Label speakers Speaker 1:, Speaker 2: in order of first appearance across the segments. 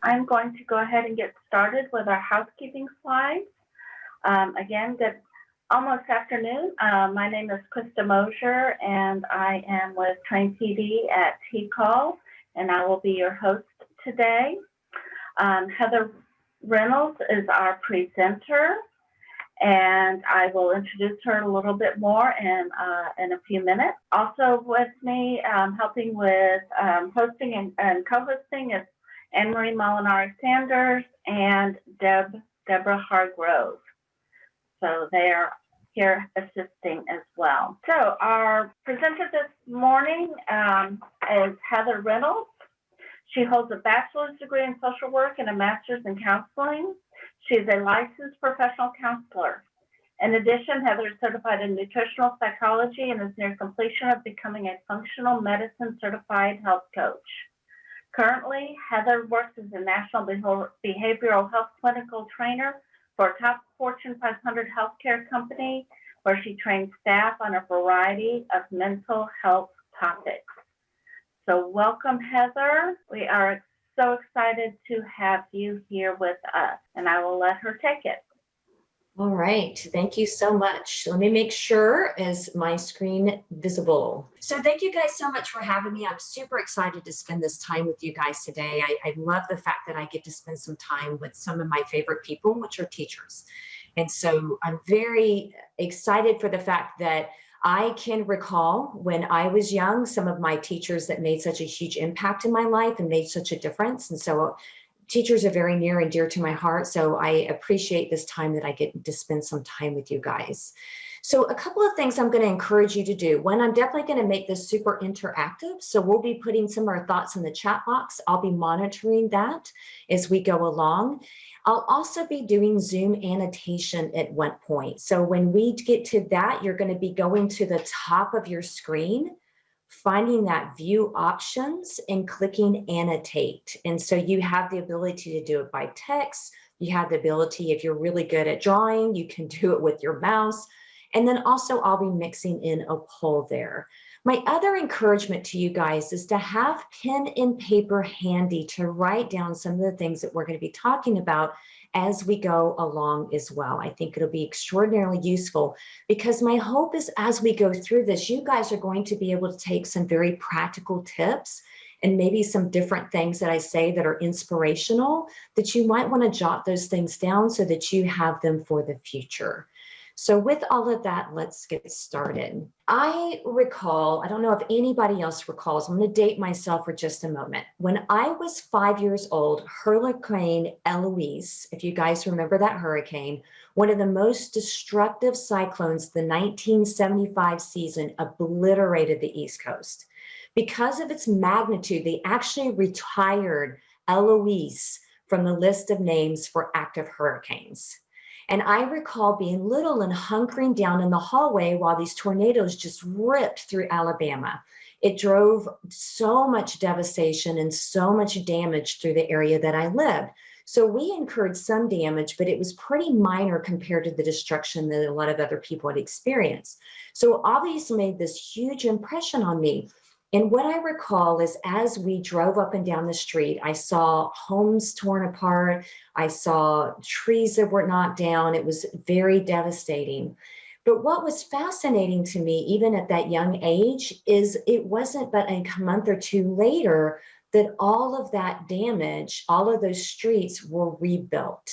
Speaker 1: I'm going to go ahead and get started with our housekeeping slides. Again, good almost afternoon. My name is Krista Mosier, and I am with Train PD at TCAL, and I will be your host today. Heather Reynolds is our presenter, and I will introduce her a little bit more in a few minutes. Also with me, helping with hosting and co-hosting is Anne Marie Molinari Sanders and Deborah Hargrove. So they are here assisting as well. So our presenter this morning is Heather Reynolds. She holds a bachelor's degree in social work and a master's in counseling. She is a licensed professional counselor. In addition, Heather is certified in nutritional psychology and is near completion of becoming a functional medicine certified health coach. Currently, Heather works as a national behavioral health clinical trainer for a top Fortune 500 healthcare company, where she trains staff on a variety of mental health topics. So welcome, Heather. We are so excited to have you here with us, and I will let her take it.
Speaker 2: All right, thank you so much. Let me make sure, is my screen visible? So thank you guys so much for having me. I'm super excited to spend this time with you guys today. I love the fact that I get to spend some time with some of my favorite people, which are teachers. And so I'm very excited for the fact that I can recall when I was young, some of my teachers that made such a huge impact in my life and made such a difference. And so teachers are very near and dear to my heart. So I appreciate this time that I get to spend some time with you guys. So a couple of things I'm going to encourage you to do. One, I'm definitely going to make this super interactive. So we'll be putting some of our thoughts in the chat box. I'll be monitoring that as we go along. I'll also be doing Zoom annotation at one point. So when we get to that, you're going to be going to the top of your screen, finding that view options and clicking annotate. And so you have the ability to do it by text. You have the ability, if you're really good at drawing, you can do it with your mouse. And then also I'll be mixing in a poll there. My other encouragement to you guys is to have pen and paper handy to write down some of the things that we're going to be talking about as we go along as well. I think it'll be extraordinarily useful, because my hope is as we go through this, you guys are going to be able to take some very practical tips and maybe some different things that I say that are inspirational, that you might want to jot those things down so that you have them for the future. So with all of that, let's get started. I recall, I don't know if anybody else recalls, I'm going to date myself for just a moment. When I was 5 years old, Hurricane Eloise, if you guys remember that hurricane, one of the most destructive cyclones, the 1975 season, obliterated the East Coast. Because of its magnitude, they actually retired Eloise from the list of names for active hurricanes. And I recall being little and hunkering down in the hallway while these tornadoes just ripped through Alabama. It drove so much devastation and so much damage through the area that I lived. So we incurred some damage, but it was pretty minor compared to the destruction that a lot of other people had experienced. So obviously made this huge impression on me. And what I recall is as we drove up and down the street, I saw homes torn apart. I saw trees that were knocked down. It was very devastating. But what was fascinating to me, even at that young age, is it wasn't but a month or two later that all of that damage, all of those streets were rebuilt.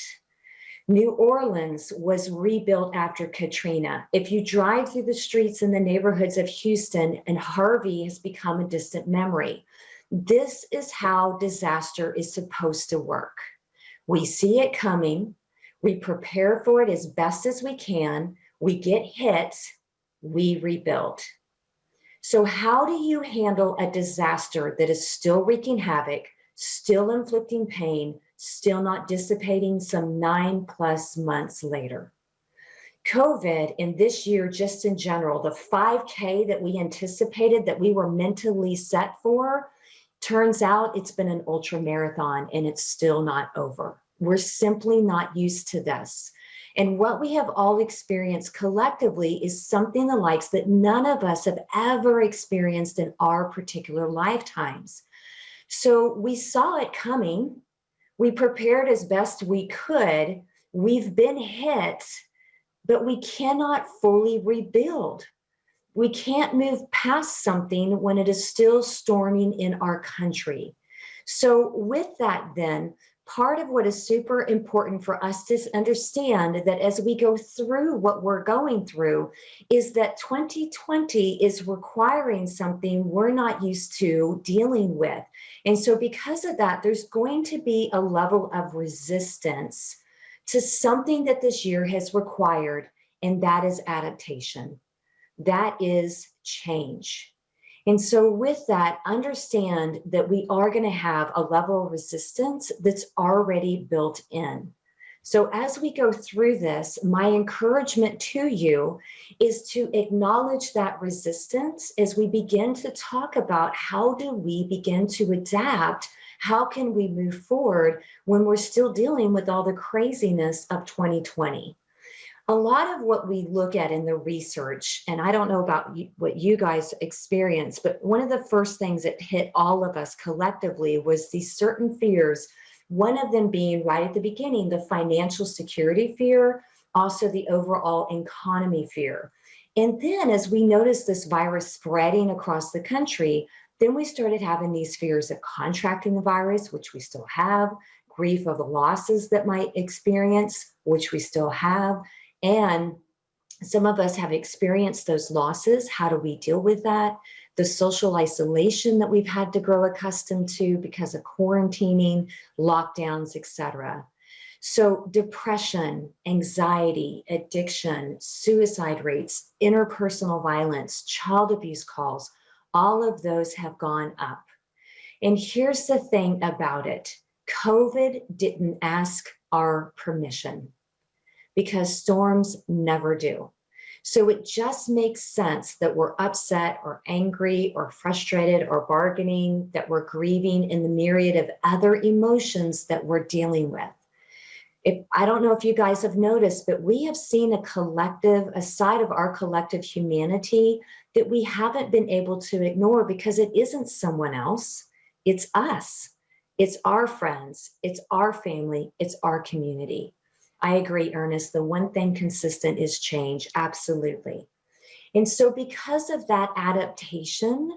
Speaker 2: New Orleans was rebuilt after Katrina. If you drive through the streets in the neighborhoods of Houston, and Harvey has become a distant memory. This is how disaster is supposed to work. We see it coming, we prepare for it as best as we can, we get hit, we rebuild. So how do you handle a disaster that is still wreaking havoc, still inflicting pain, still not dissipating some 9+ months later? COVID in this year, just in general, the 5K that we anticipated that we were mentally set for, turns out it's been an ultra marathon and it's still not over. We're simply not used to this. And what we have all experienced collectively is something the likes that none of us have ever experienced in our particular lifetimes. So we saw it coming. We prepared as best we could. We've been hit, but we cannot fully rebuild. We can't move past something when it is still storming in our country. So with that, then, part of what is super important for us to understand that as we go through what we're going through is that 2020 is requiring something we're not used to dealing with. And so because of that, there's going to be a level of resistance to something that this year has required, and that is adaptation. That is change. And so with that, understand that we are going to have a level of resistance that's already built in. So as we go through this, my encouragement to you is to acknowledge that resistance as we begin to talk about how do we begin to adapt? How can we move forward when we're still dealing with all the craziness of 2020? A lot of what we look at in the research, and I don't know about what you guys experience, but one of the first things that hit all of us collectively was these certain fears, one of them being right at the beginning, the financial security fear, also the overall economy fear. And then as we noticed this virus spreading across the country, then we started having these fears of contracting the virus, which we still have, grief of the losses that might experience, which we still have. And some of us have experienced those losses. How do we deal with that? The social isolation that we've had to grow accustomed to because of quarantining, lockdowns, etc. So depression, anxiety, addiction, suicide rates, interpersonal violence, child abuse calls, all of those have gone up. And here's the thing about it. COVID didn't ask our permission, because storms never do. So it just makes sense that we're upset or angry or frustrated or bargaining, that we're grieving in the myriad of other emotions that we're dealing with. I don't know if you guys have noticed, but we have seen a side of our collective humanity that we haven't been able to ignore because it isn't someone else, it's us. It's our friends, it's our family, it's our community. I agree, Ernest. The one thing consistent is change, absolutely. And so because of that adaptation,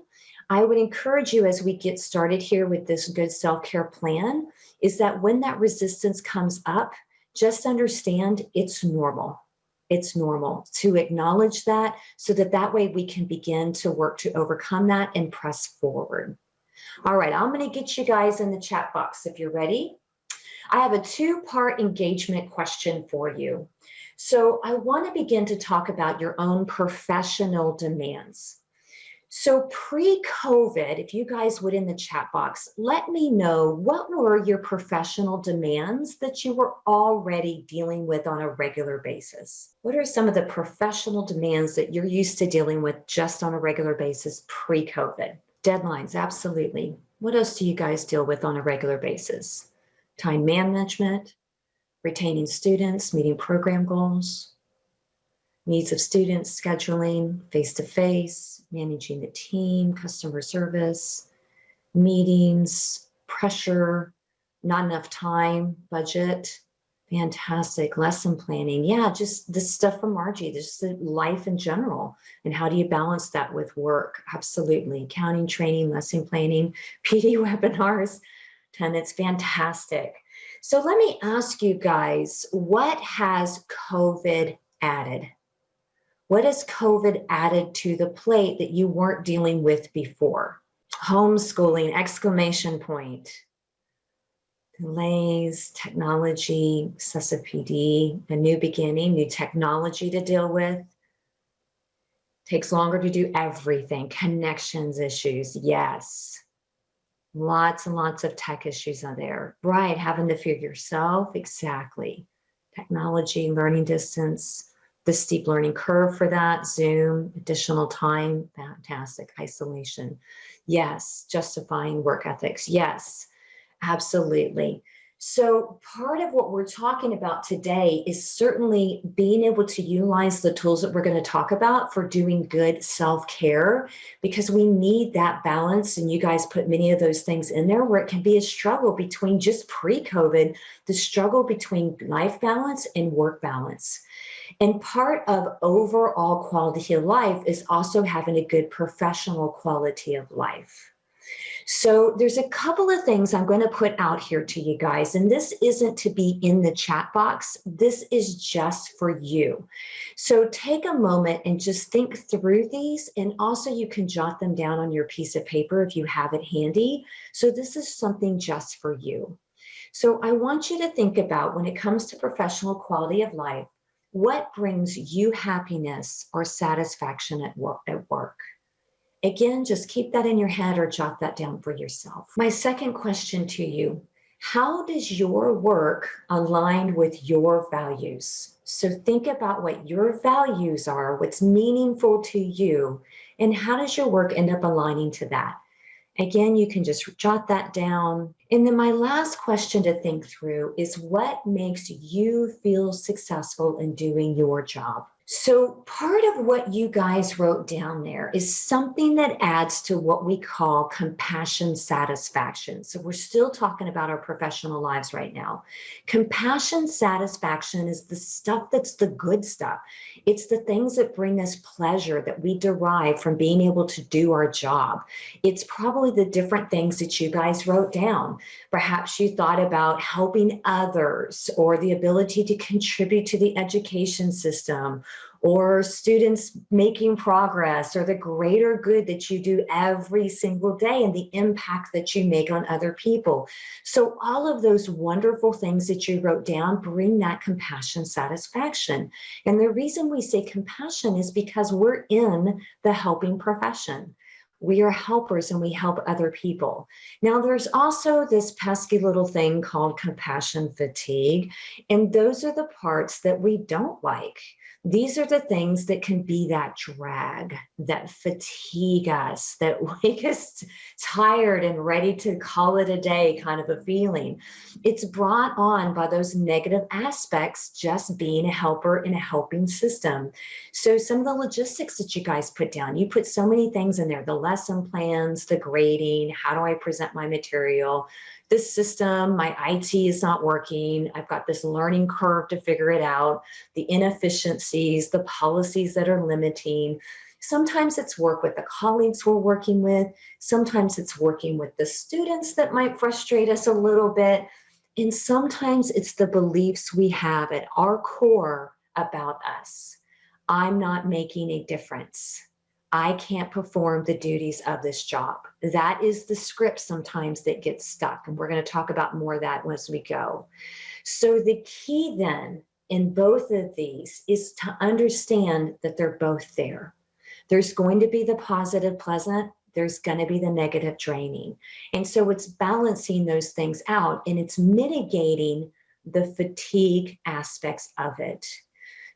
Speaker 2: I would encourage you as we get started here with this good self-care plan, is that when that resistance comes up, just understand it's normal. It's normal to acknowledge that so that that way we can begin to work to overcome that and press forward. All right, I'm going to get you guys in the chat box if you're ready. I have a two-part engagement question for you. So I want to begin to talk about your own professional demands. So pre-COVID, if you guys would in the chat box, let me know what were your professional demands that you were already dealing with on a regular basis? What are some of the professional demands that you're used to dealing with just on a regular basis pre-COVID? Deadlines, absolutely. What else do you guys deal with on a regular basis? Time management, retaining students, meeting program goals, needs of students, scheduling, face-to-face, managing the team, customer service, meetings, pressure, not enough time, budget, fantastic, lesson planning. Yeah, just this stuff from Margie, just the life in general. And how do you balance that with work? Absolutely. Accounting, training, lesson planning, PD webinars, tenants, fantastic. So let me ask you guys, what has COVID added? What has COVID added to the plate that you weren't dealing with before? Homeschooling, exclamation point. Delays, technology, excessive PD, a new beginning, new technology to deal with. Takes longer to do everything. Connections issues, yes. Lots and lots of tech issues on there. Right, having to figure yourself, exactly. Technology, learning distance, the steep learning curve for that, Zoom, additional time, fantastic. Isolation, yes. Justifying work ethics, yes, absolutely. So part of what we're talking about today is certainly being able to utilize the tools that we're going to talk about for doing good self-care, because we need that balance. And you guys put many of those things in there where it can be a struggle between just pre-COVID, the struggle between life balance and work balance. And part of overall quality of life is also having a good professional quality of life. So there's a couple of things I'm going to put out here to you guys, and this isn't to be in the chat box. This is just for you. So take a moment and just think through these, and also you can jot them down on your piece of paper if you have it handy. So this is something just for you. So I want you to think about, when it comes to professional quality of life, what brings you happiness or satisfaction at work? Again, just keep that in your head or jot that down for yourself. My second question to you: how does your work align with your values? So think about what your values are, what's meaningful to you, and how does your work end up aligning to that? Again, you can just jot that down. And then my last question to think through is, what makes you feel successful in doing your job? So part of what you guys wrote down there is something that adds to what we call compassion satisfaction. So we're still talking about our professional lives right now. Compassion satisfaction is the stuff that's the good stuff. It's the things that bring us pleasure, that we derive from being able to do our job. It's probably the different things that you guys wrote down. Perhaps you thought about helping others, or the ability to contribute to the education system, or students making progress, or the greater good that you do every single day and the impact that you make on other people. So all of those wonderful things that you wrote down bring that compassion satisfaction. And the reason we say compassion is because we're in the helping profession. We are helpers and we help other people. Now, there's also this pesky little thing called compassion fatigue, and those are the parts that we don't like. These are the things that can be that drag, that fatigue us, that make us tired and ready to call it a day kind of a feeling. It's brought on by those negative aspects, just being a helper in a helping system. So some of the logistics that you guys put down, you put so many things in there: the lesson plans, the grading, how do I present my material, this system, my IT is not working, I've got this learning curve to figure it out, the inefficiencies, the policies that are limiting. Sometimes it's work with the colleagues we're working with. Sometimes it's working with the students that might frustrate us a little bit. And sometimes it's the beliefs we have at our core about us. I'm not making a difference. I can't perform the duties of this job. That is the script sometimes that gets stuck. And we're going to talk about more of that as we go. So the key then in both of these is to understand that they're both there. There's going to be the positive, pleasant. There's going to be the negative, draining. And so it's balancing those things out, and it's mitigating the fatigue aspects of it.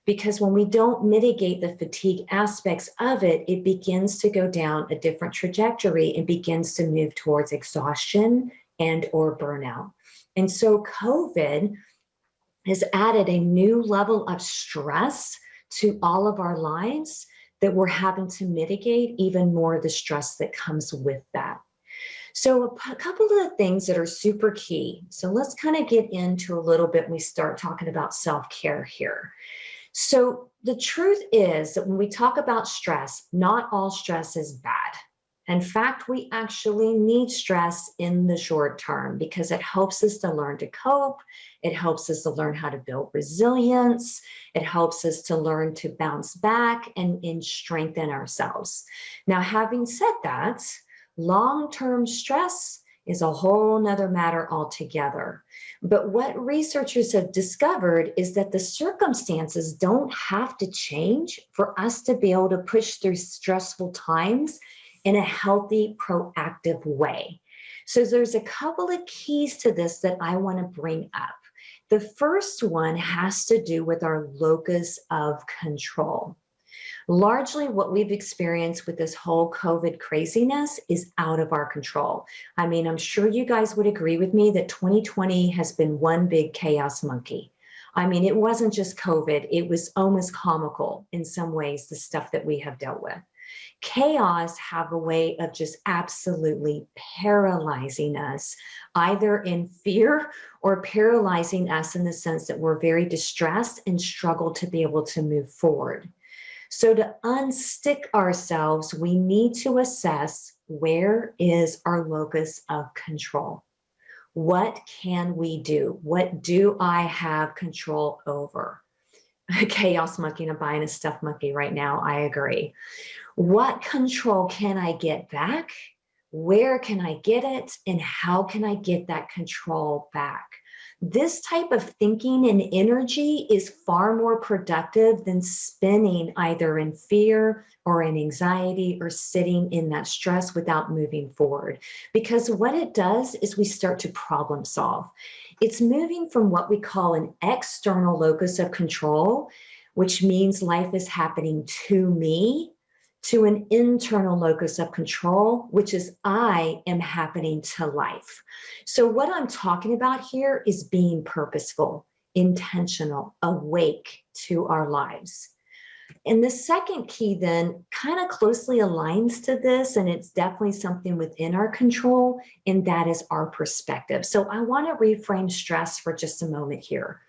Speaker 2: Because when we don't mitigate the fatigue aspects of it, it begins to go down a different trajectory and begins to move towards exhaustion and or burnout. And so COVID has added a new level of stress to all of our lives that we're having to mitigate even more of the stress that comes with that. So a couple of the things that are super key. So let's kind of get into a little bit when we start talking about self-care here. So the truth is that when we talk about stress, not all stress is bad. In fact, we actually need stress in the short term because it helps us to learn to cope. It helps us to learn how to build resilience. It helps us to learn to bounce back and strengthen ourselves. Now, having said that, long-term stress is a whole nother matter altogether. But what researchers have discovered is that the circumstances don't have to change for us to be able to push through stressful times in a healthy, proactive way. So there's a couple of keys to this that I want to bring up. The first one has to do with our locus of control. Largely what we've experienced with this whole COVID craziness is out of our control. I mean, I'm sure you guys would agree with me that 2020 has been one big chaos monkey. I mean, it wasn't just COVID, it was almost comical in some ways, the stuff that we have dealt with. Chaos have a way of just absolutely paralyzing us, either in fear or paralyzing us in the sense that we're very distressed and struggle to be able to move forward. So to unstick ourselves, we need to assess, where is our locus of control? What can we do? What do I have control over? Chaos monkey, and I'm buying a stuffed monkey right now. I agree. What control can I get back? Where can I get it? And how can I get that control back? This type of thinking and energy is far more productive than spinning either in fear or in anxiety or sitting in that stress without moving forward. Because what it does is we start to problem solve. It's moving from what we call an external locus of control, which means life is happening to me, to an internal locus of control, which is I am happening to life. So what I'm talking about here is being purposeful, intentional, awake to our lives. And the second key then kind of closely aligns to this, and it's definitely something within our control, and that is our perspective. So I want to reframe stress for just a moment here.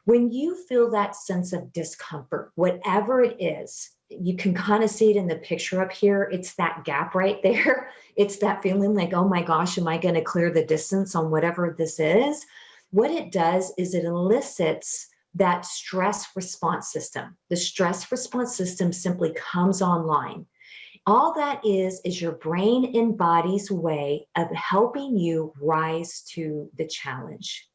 Speaker 2: When you feel that sense of discomfort, whatever it is, you can kind of see it in the picture up here. It's that gap right there. It's that feeling like, oh my gosh, am I going to clear the distance on whatever this is? What it does is it elicits that stress response system. The stress response system simply comes online. All that is your brain and body's way of helping you rise to the challenge.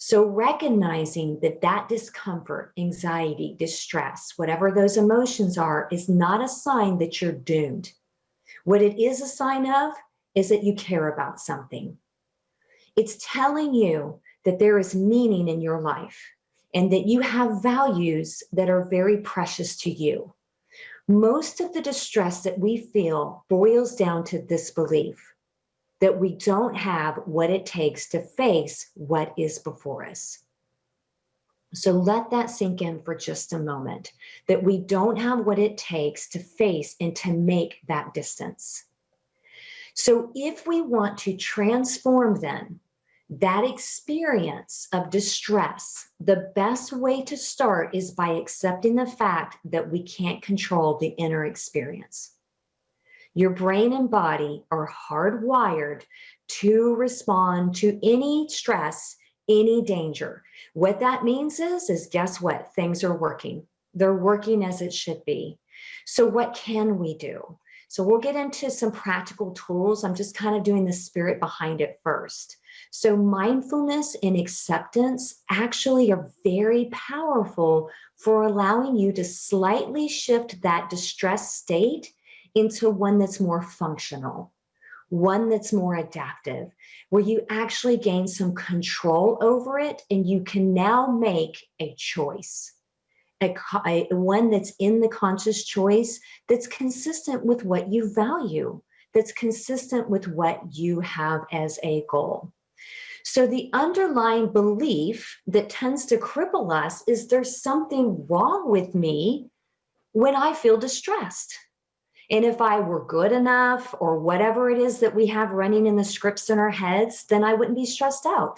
Speaker 2: So recognizing that that discomfort, anxiety, distress, whatever those emotions are, is not a sign that you're doomed. What it is a sign of is that you care about something. It's telling you that there is meaning in your life and that you have values that are very precious to you. Most of the distress that we feel boils down to this belief that we don't have what it takes to face what is before us. So let that sink in for just a moment, that we don't have what it takes to face and to make that distance. So if we want to transform then that experience of distress, the best way to start is by accepting the fact that we can't control the inner experience. Your brain and body are hardwired to respond to any stress, any danger. What that means is guess what? Things are working. They're working as it should be. So what can we do? So we'll get into some practical tools. I'm just kind of doing the spirit behind it first. So mindfulness and acceptance actually are very powerful for allowing you to slightly shift that distressed state into one that's more functional, one that's more adaptive, where you actually gain some control over it and you can now make a choice, one that's in the conscious choice that's consistent with what you value, that's consistent with what you have as a goal. So the underlying belief that tends to cripple us is there's something wrong with me when I feel distressed. And if I were good enough or whatever it is that we have running in the scripts in our heads, then I wouldn't be stressed out.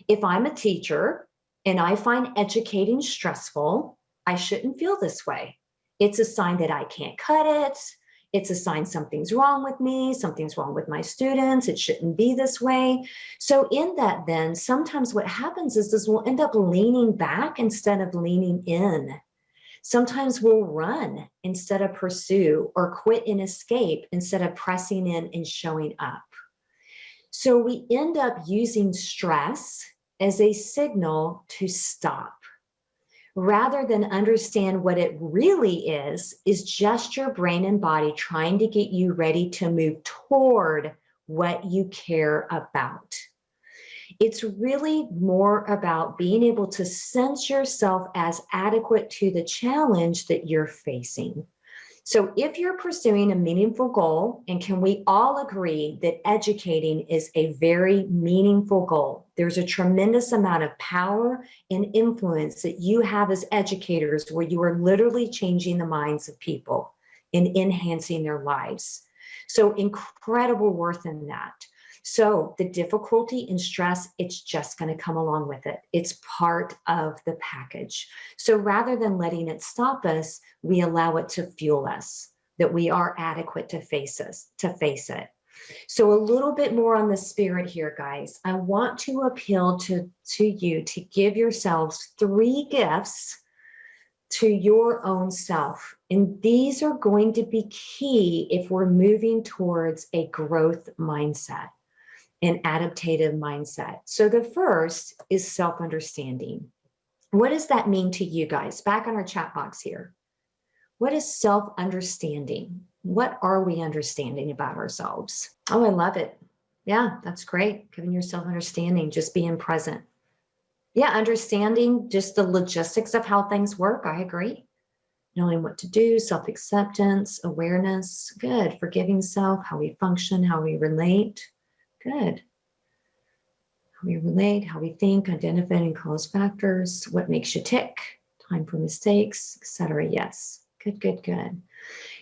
Speaker 2: If I'm a teacher and I find educating stressful, I shouldn't feel this way. It's a sign that I can't cut it. It's a sign something's wrong with me, something's wrong with my students. It shouldn't be this way. So in that then, sometimes what happens is we'll end up leaning back instead of leaning in. Sometimes we'll run instead of pursue, or quit and escape instead of pressing in and showing up. So we end up using stress as a signal to stop, rather than understand what it really is just your brain and body trying to get you ready to move toward what you care about. It's really more about being able to sense yourself as adequate to the challenge that you're facing. So if you're pursuing a meaningful goal, and can we all agree that educating is a very meaningful goal? There's a tremendous amount of power and influence that you have as educators where you are literally changing the minds of people and enhancing their lives. So incredible worth in that. So the difficulty and stress, it's just going to come along with it. It's part of the package. So rather than letting it stop us, we allow it to fuel us, that we are adequate to face it. So a little bit more on the spirit here, guys. I want to appeal to you to give yourselves 3 gifts to your own self. And these are going to be key if we're moving towards a growth mindset, an adaptive mindset. So the first is self-understanding. What does that mean to you guys? Back on our chat box here. What is self-understanding? What are we understanding about ourselves? Oh, I love it. Yeah, that's great. Giving yourself understanding, just being present. Yeah, understanding just the logistics of how things work. I agree. Knowing what to do, self-acceptance, awareness. Good. Forgiving self, how we function, how we relate. Good. How we relate, how we think, identifying cause factors, what makes you tick, time for mistakes, etc. Yes. Good, good, good.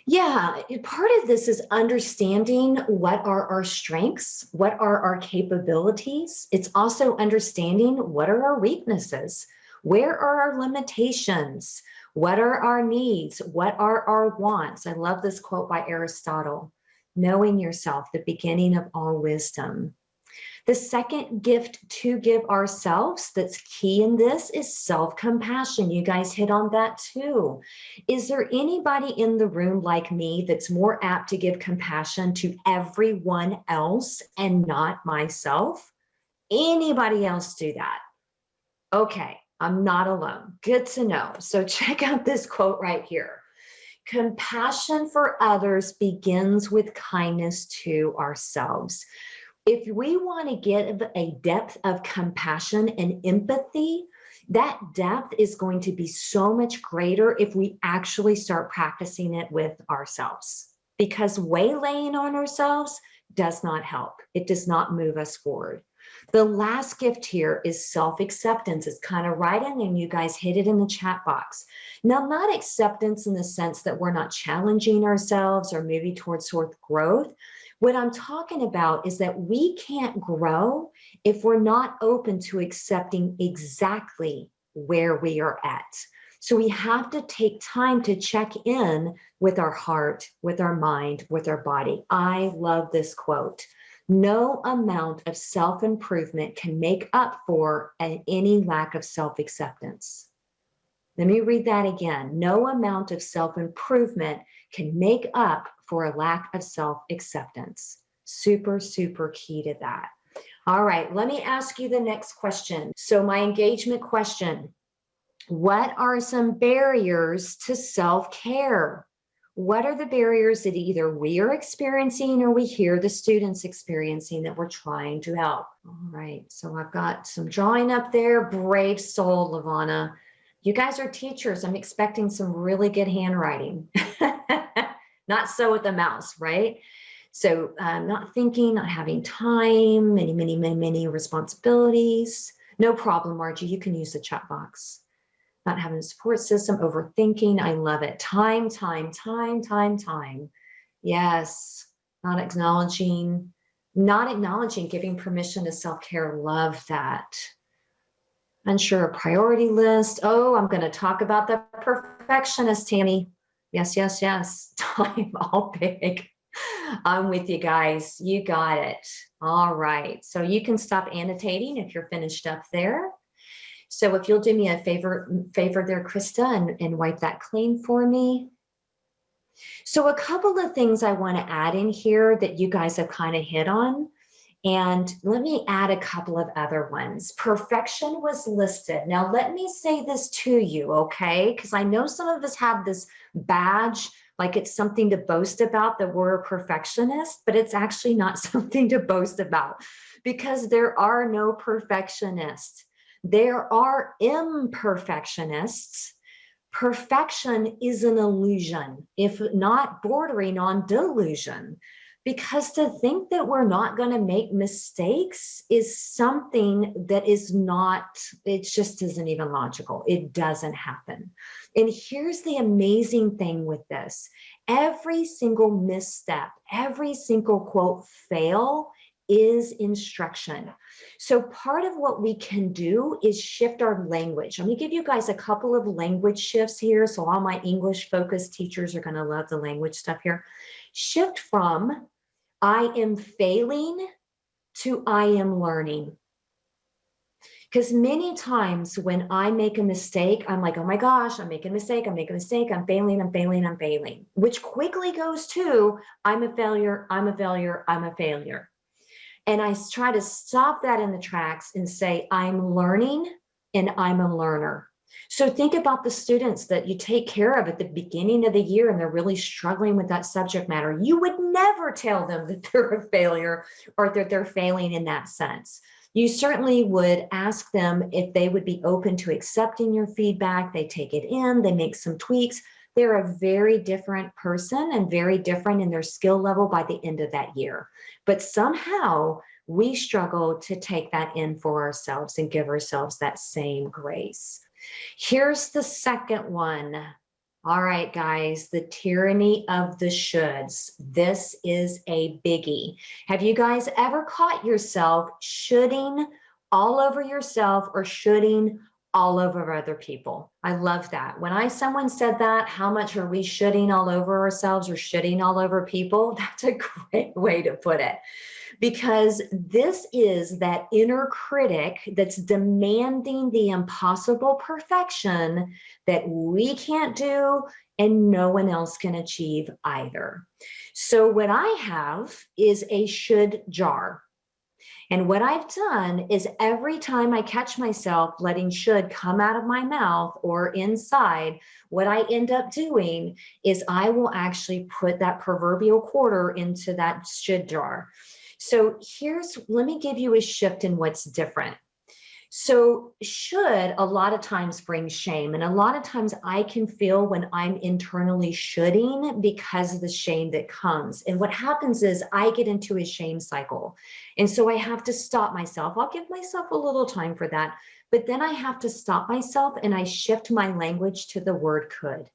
Speaker 2: Yeah, part of this is understanding what are our strengths, what are our capabilities. It's also understanding what are our weaknesses, where are our limitations, what are our needs, what are our wants. I love this quote by Aristotle, knowing yourself, the beginning of all wisdom. The second gift to give ourselves that's key in this is self-compassion. You guys hit on that too. Is there anybody in the room like me that's more apt to give compassion to everyone else and not myself? Anybody else do that? Okay, I'm not alone. Good to know. So check out this quote right here. Compassion for others begins with kindness to ourselves. If we want to get a depth of compassion and empathy, that depth is going to be so much greater if we actually start practicing it with ourselves. Because waylaying on ourselves does not help. It does not move us forward. The last gift here is self-acceptance. It's kind of right in, and you guys hit it in the chat box. Now, not acceptance in the sense that we're not challenging ourselves or moving towards growth. What I'm talking about is that we can't grow if we're not open to accepting exactly where we are at. So we have to take time to check in with our heart, with our mind, with our body. I love this quote. No amount of self-improvement can make up for any lack of self-acceptance. Let me read that again. No amount of self-improvement can make up for a lack of self-acceptance. Super, super key to that. All right, let me ask you the next question. So my engagement question, what are some barriers to self-care? What are the barriers that either we are experiencing or we hear the students experiencing that we're trying to help? All right, so I've got some drawing up there. Brave soul, Lavana. You guys are teachers. I'm expecting some really good handwriting. Not so with the mouse, right? So not thinking, not having time, many responsibilities. No problem, Margie. You can use the chat box. Not having a support system, overthinking. I love it. Time. Yes. Not acknowledging, giving permission to self-care. Love that. Unsure a priority list. Oh, I'm going to talk about the perfectionist, Tammy. Yes. Time all big. I'm with you guys. You got it. All right. So you can stop annotating if you're finished up there. So if you'll do me a favor there, Krista, and wipe that clean for me. So a couple of things I want to add in here that you guys have kind of hit on. And let me add a couple of other ones. Perfection was listed. Now, let me say this to you, okay? Because I know some of us have this badge like it's something to boast about that we're a perfectionist, but it's actually not something to boast about because there are no perfectionists. There are imperfectionists. Perfection is an illusion, if not bordering on delusion, because to think that we're not going to make mistakes is something that is not, it just isn't even logical. It doesn't happen. And here's the amazing thing with this. Every single misstep, every single quote fail is instruction. So part of what we can do is shift our language. I'm going to give you guys a couple of language shifts here. So all my English focused teachers are going to love the language stuff here. Shift from I am failing to I am learning. Because many times when I make a mistake, I'm like, oh my gosh, I'm making a mistake, I'm making a mistake, I'm failing, I'm failing, I'm failing, which quickly goes to I'm a failure, I'm a failure, I'm a failure. And I try to stop that in the tracks and say, I'm learning and I'm a learner. So think about the students that you take care of at the beginning of the year and they're really struggling with that subject matter. You would never tell them that they're a failure or that they're failing in that sense. You certainly would ask them if they would be open to accepting your feedback. They take it in, they make some tweaks. They're a very different person and very different in their skill level by the end of that year. But somehow we struggle to take that in for ourselves and give ourselves that same grace. Here's the second one. All right, guys, the tyranny of the shoulds. This is a biggie. Have you guys ever caught yourself shoulding all over yourself or shoulding all over other people? I love that. When someone said that, how much are we shoulding all over ourselves or shoulding all over people? That's a great way to put it. Because this is that inner critic that's demanding the impossible perfection that we can't do and no one else can achieve either. So what I have is a should jar. And what I've done is every time I catch myself letting should come out of my mouth or inside, what I end up doing is I will actually put that proverbial quarter into that should jar. So let me give you a shift in what's different. So should a lot of times bring shame. And a lot of times I can feel when I'm internally shoulding because of the shame that comes. And what happens is I get into a shame cycle. And so I have to stop myself. I'll give myself a little time for that. But then I have to stop myself and I shift my language to the word could.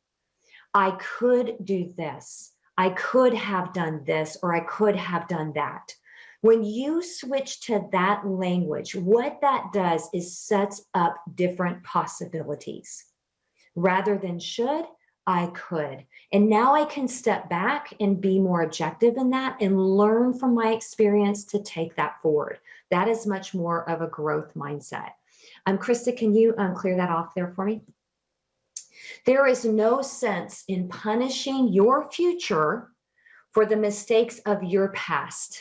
Speaker 2: I could do this. I could have done this, or I could have done that. When you switch to that language, what that does is sets up different possibilities. Rather than should, I could. And now I can step back and be more objective in that and learn from my experience to take that forward. That is much more of a growth mindset. Krista, can you clear that off there for me? There is no sense in punishing your future for the mistakes of your past.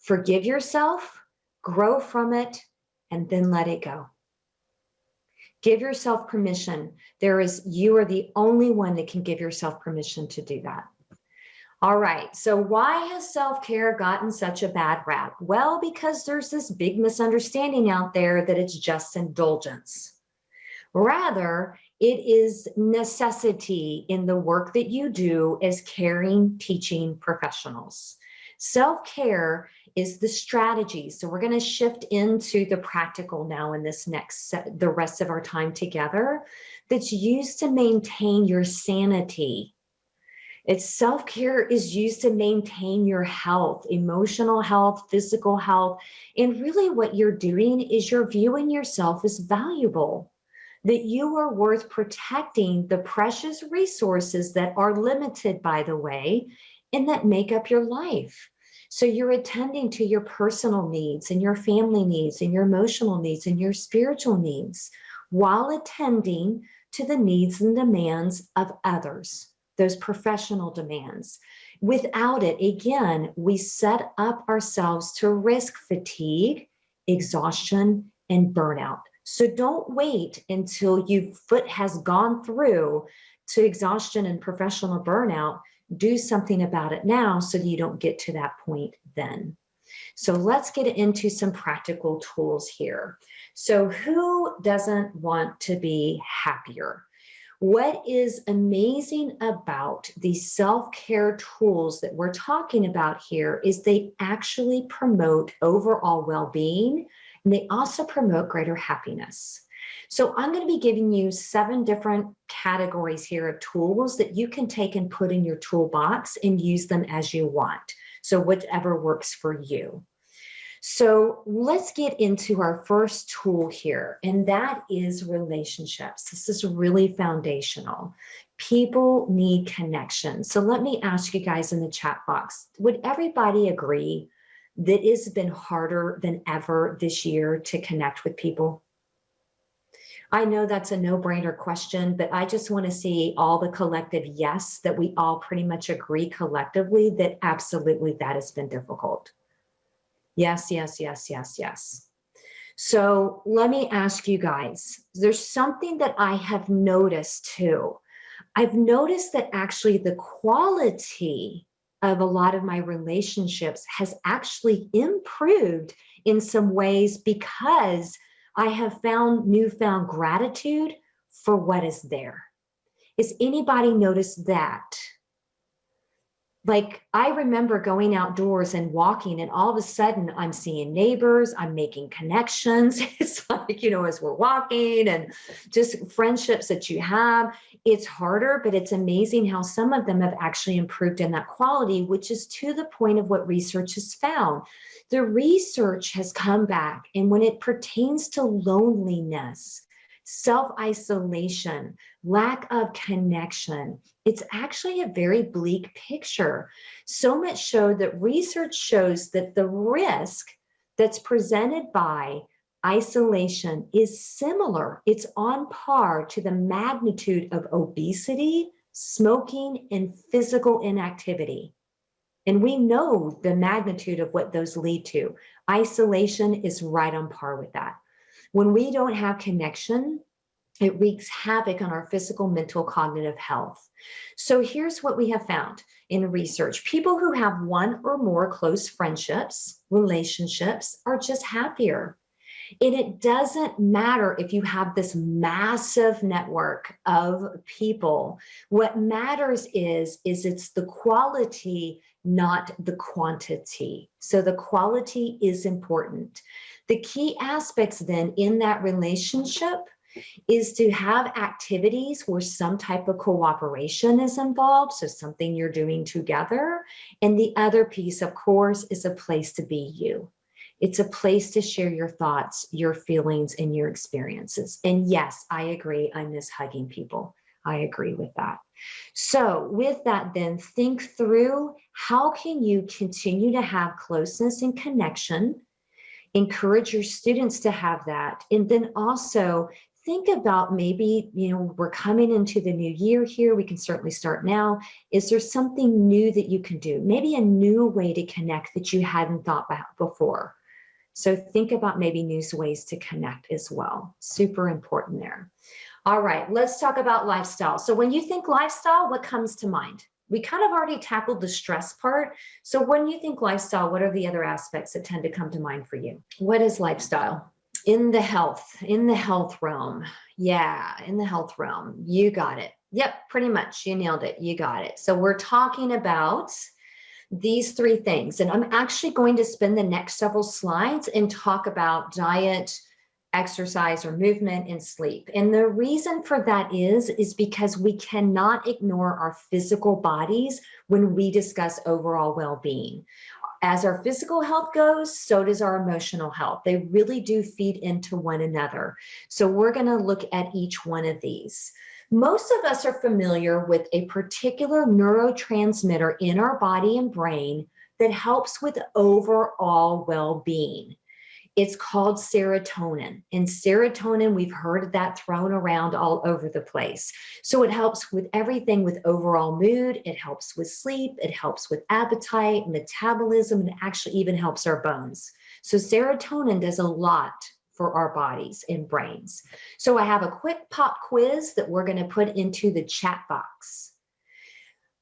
Speaker 2: Forgive yourself, grow from it, and then let it go. Give yourself permission. You are the only one that can give yourself permission to do that. All right, so why has self-care gotten such a bad rap? Well, because there's this big misunderstanding out there that it's just indulgence. Rather, it is necessity in the work that you do as caring, teaching professionals. Self-care is the strategy. So we're going to shift into the practical now in this the rest of our time together, that's used to maintain your sanity. Self-care is used to maintain your health, emotional health, physical health. And really what you're doing is you're viewing yourself as valuable, that you are worth protecting the precious resources that are limited, by the way, and that make up your life. So you're attending to your personal needs and your family needs and your emotional needs and your spiritual needs while attending to the needs and demands of others, those professional demands. Without it, again, we set up ourselves to risk fatigue, exhaustion, and burnout. So don't wait until your foot has gone through to exhaustion and professional burnout, do something about it now so that you don't get to that point then. So let's get into some practical tools here. So who doesn't want to be happier? What is amazing about these self-care tools that we're talking about here is they actually promote overall well-being, and they also promote greater happiness. So I'm going to be giving you 7 different categories here of tools that you can take and put in your toolbox and use them as you want. So whatever works for you. So let's get into our first tool here, and that is relationships. This is really foundational. People need connection. So let me ask you guys in the chat box, would everybody agree that it's been harder than ever this year to connect with people? I know that's a no-brainer question, but I just want to see all the collective yes, that we all pretty much agree collectively that absolutely that has been difficult. Yes, yes, yes, yes, yes. So let me ask you guys, there's something that I have noticed too. I've noticed that actually the quality of a lot of my relationships has actually improved in some ways because I have found newfound gratitude for what is there. Has anybody noticed that? Like, I remember going outdoors and walking, and all of a sudden I'm seeing neighbors, I'm making connections. It's like, as we're walking and just friendships that you have. It's harder, but it's amazing how some of them have actually improved in that quality, which is to the point of what research has found. The research has come back, and when it pertains to loneliness, self-isolation, lack of connection, it's actually a very bleak picture. So much so that research shows that the risk that's presented by isolation is similar. It's on par to the magnitude of obesity, smoking, and physical inactivity. And we know the magnitude of what those lead to. Isolation is right on par with that. When we don't have connection, it wreaks havoc on our physical, mental, cognitive health. So here's what we have found in research. People who have one or more close friendships, relationships, are just happier. And it doesn't matter if you have this massive network of people. What matters is it's the quality, not the quantity. So the quality is important. The key aspects then in that relationship is to have activities where some type of cooperation is involved, so something you're doing together. And the other piece, of course, is a place to be you. It's a place to share your thoughts, your feelings, and your experiences. And yes, I agree, I miss hugging people. I agree with that. So with that, then think through, how can you continue to have closeness and connection? Encourage your students to have that. And then also think about maybe, we're coming into the new year here. We can certainly start now. Is there something new that you can do? Maybe a new way to connect that you hadn't thought about before. So think about maybe new ways to connect as well. Super important there. All right, let's talk about lifestyle. So when you think lifestyle, what comes to mind? We kind of already tackled the stress part. So when you think lifestyle, what are the other aspects that tend to come to mind for you? What is lifestyle? In the health realm. Yeah, in the health realm. You got it. Yep, pretty much. You nailed it. You got it. So we're talking about these 3 things. And I'm actually going to spend the next several slides and talk about diet, exercise or movement, and sleep. And the reason for that is because we cannot ignore our physical bodies when we discuss overall well-being. As our physical health goes, so does our emotional health. They really do feed into one another. So we're going to look at each one of these. Most of us are familiar with a particular neurotransmitter in our body and brain that helps with overall well-being. It's called serotonin. And serotonin, we've heard that thrown around all over the place. So it helps with everything with overall mood. It helps with sleep. It helps with appetite, metabolism, and actually even helps our bones. So serotonin does a lot for our bodies and brains. So I have a quick pop quiz that we're going to put into the chat box.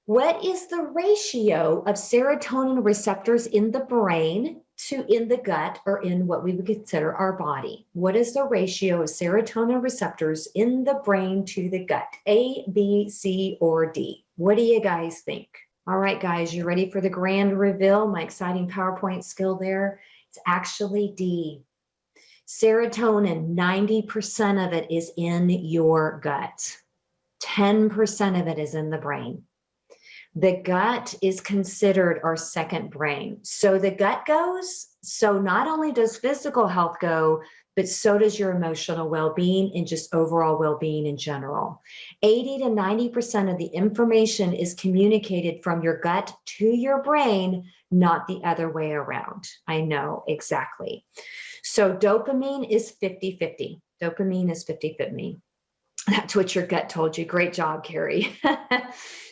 Speaker 2: What is the ratio of serotonin receptors in the brain to in the gut, or in what we would consider our body? What is the ratio of serotonin receptors in the brain to the gut? A, B, C, or D? What do you guys think? All right, guys, you ready for the grand reveal? My exciting PowerPoint skill there. It's actually D. Serotonin, 90% of it is in your gut. 10% of it is in the brain. The gut is considered our second brain. So the gut goes, so not only does physical health go, but so does your emotional well-being and just overall well-being in general. 80 to 90% of the information is communicated from your gut to your brain, not the other way around. I know, exactly. So dopamine is 50-50. Dopamine is 50-50. That's what your gut told you. Great job, Carrie.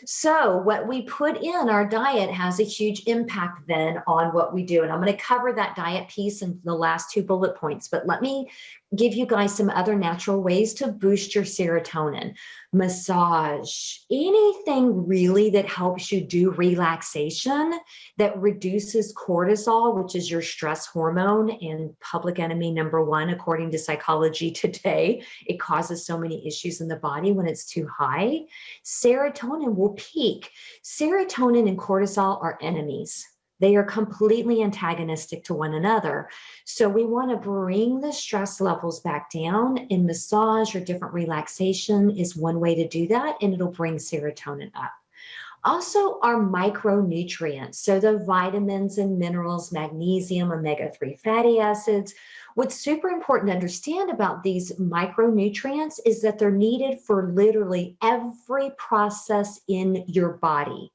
Speaker 2: So what we put in our diet has a huge impact then on what we do. And I'm going to cover that diet piece in the last 2 bullet points, but let me give you guys some other natural ways to boost your serotonin. Massage, anything really that helps you do relaxation, that reduces cortisol, which is your stress hormone and public enemy number 1, according to Psychology Today. It causes so many issues in the body when it's too high. Serotonin will peak. Serotonin and cortisol are enemies. They are completely antagonistic to one another. So we want to bring the stress levels back down, and massage or different relaxation is one way to do that, and it'll bring serotonin up. Also, our micronutrients, so the vitamins and minerals, magnesium, omega-3 fatty acids. What's super important to understand about these micronutrients is that they're needed for literally every process in your body.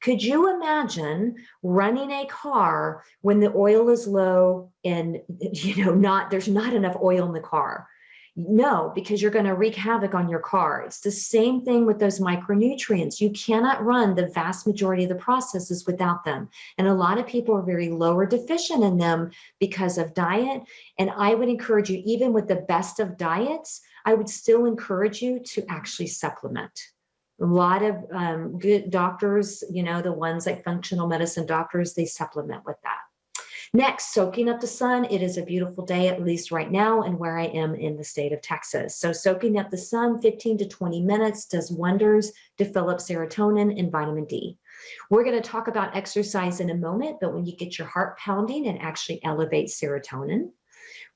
Speaker 2: Could you imagine running a car when the oil is low and there's not enough oil in the car? No, because you're going to wreak havoc on your car. It's the same thing with those micronutrients. You cannot run the vast majority of the processes without them. And a lot of people are very low or deficient in them because of diet. And I would encourage you, even with the best of diets, I would still encourage you to actually supplement. A lot of good doctors, the ones like functional medicine doctors, they supplement with that. Next, soaking up the sun. It is a beautiful day, at least right now, and where I am in the state of Texas. So soaking up the sun 15 to 20 minutes does wonders to fill up serotonin and vitamin D. We're going to talk about exercise in a moment, but when you get your heart pounding, it actually elevates serotonin.